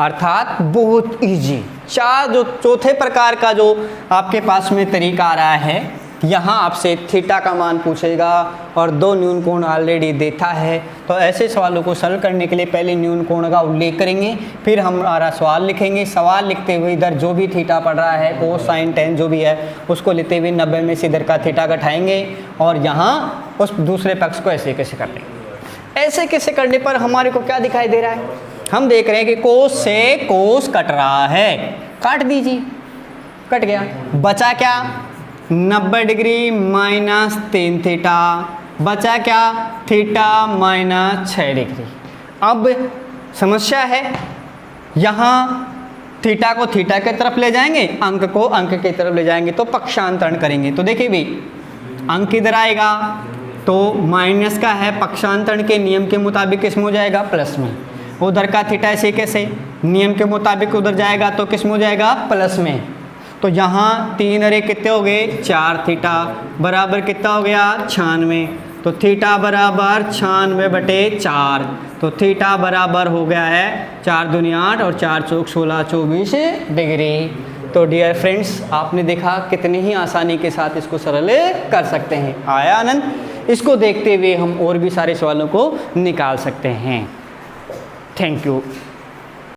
अर्थात बहुत इजी। जो चौथे प्रकार का जो आपके पास में तरीका आ रहा है, यहाँ आपसे थीटा का मान पूछेगा और दो न्यून कोण ऑलरेडी देता है। तो ऐसे सवालों को सरल करने के लिए पहले न्यून कोण का उल्लेख करेंगे, फिर हमारा सवाल लिखेंगे। सवाल लिखते हुए इधर जो भी थीटा पड़ रहा है, कोस साइन टेन जो भी है, उसको लेते हुए 90 में से इधर का थीटा घटाएंगे और यहाँ उस दूसरे पक्ष को ऐसे कैसे कर लेंगे। ऐसे कैसे करने पर हमारे को क्या दिखाई दे रहा है, हम देख रहे हैं कि कोस से कोस कट रहा है, काट दीजिए, कट गया। बचा क्या, 90 डिग्री माइनस 3 थीटा, बचा क्या, थीटा माइनस 6 डिग्री। अब समस्या है, यहाँ थीटा को थीटा की तरफ ले जाएंगे, अंक को अंक की तरफ ले जाएंगे, तो पक्षांतरण करेंगे। तो देखिए भाई, अंक इधर आएगा तो माइनस का है, पक्षांतरण के नियम के मुताबिक किस में हो जाएगा, प्लस में। उधर का थीटा ऐसे कैसे, नियम के मुताबिक उधर जाएगा तो किस में हो जाएगा, प्लस में। तो यहाँ 3 अरे कितने हो गए, 4 थीटा बराबर कितना हो गया, 96। तो थीटा बराबर 96/4। तो थीटा बराबर हो गया है 4 दूनी 8 और 4 चौक 16, 24 डिग्री। तो डियर फ्रेंड्स, आपने देखा कितनी ही आसानी के साथ इसको सरल कर सकते हैं। आया आनंद। इसको देखते हुए हम और भी सारे सवालों को निकाल सकते हैं। Thank you.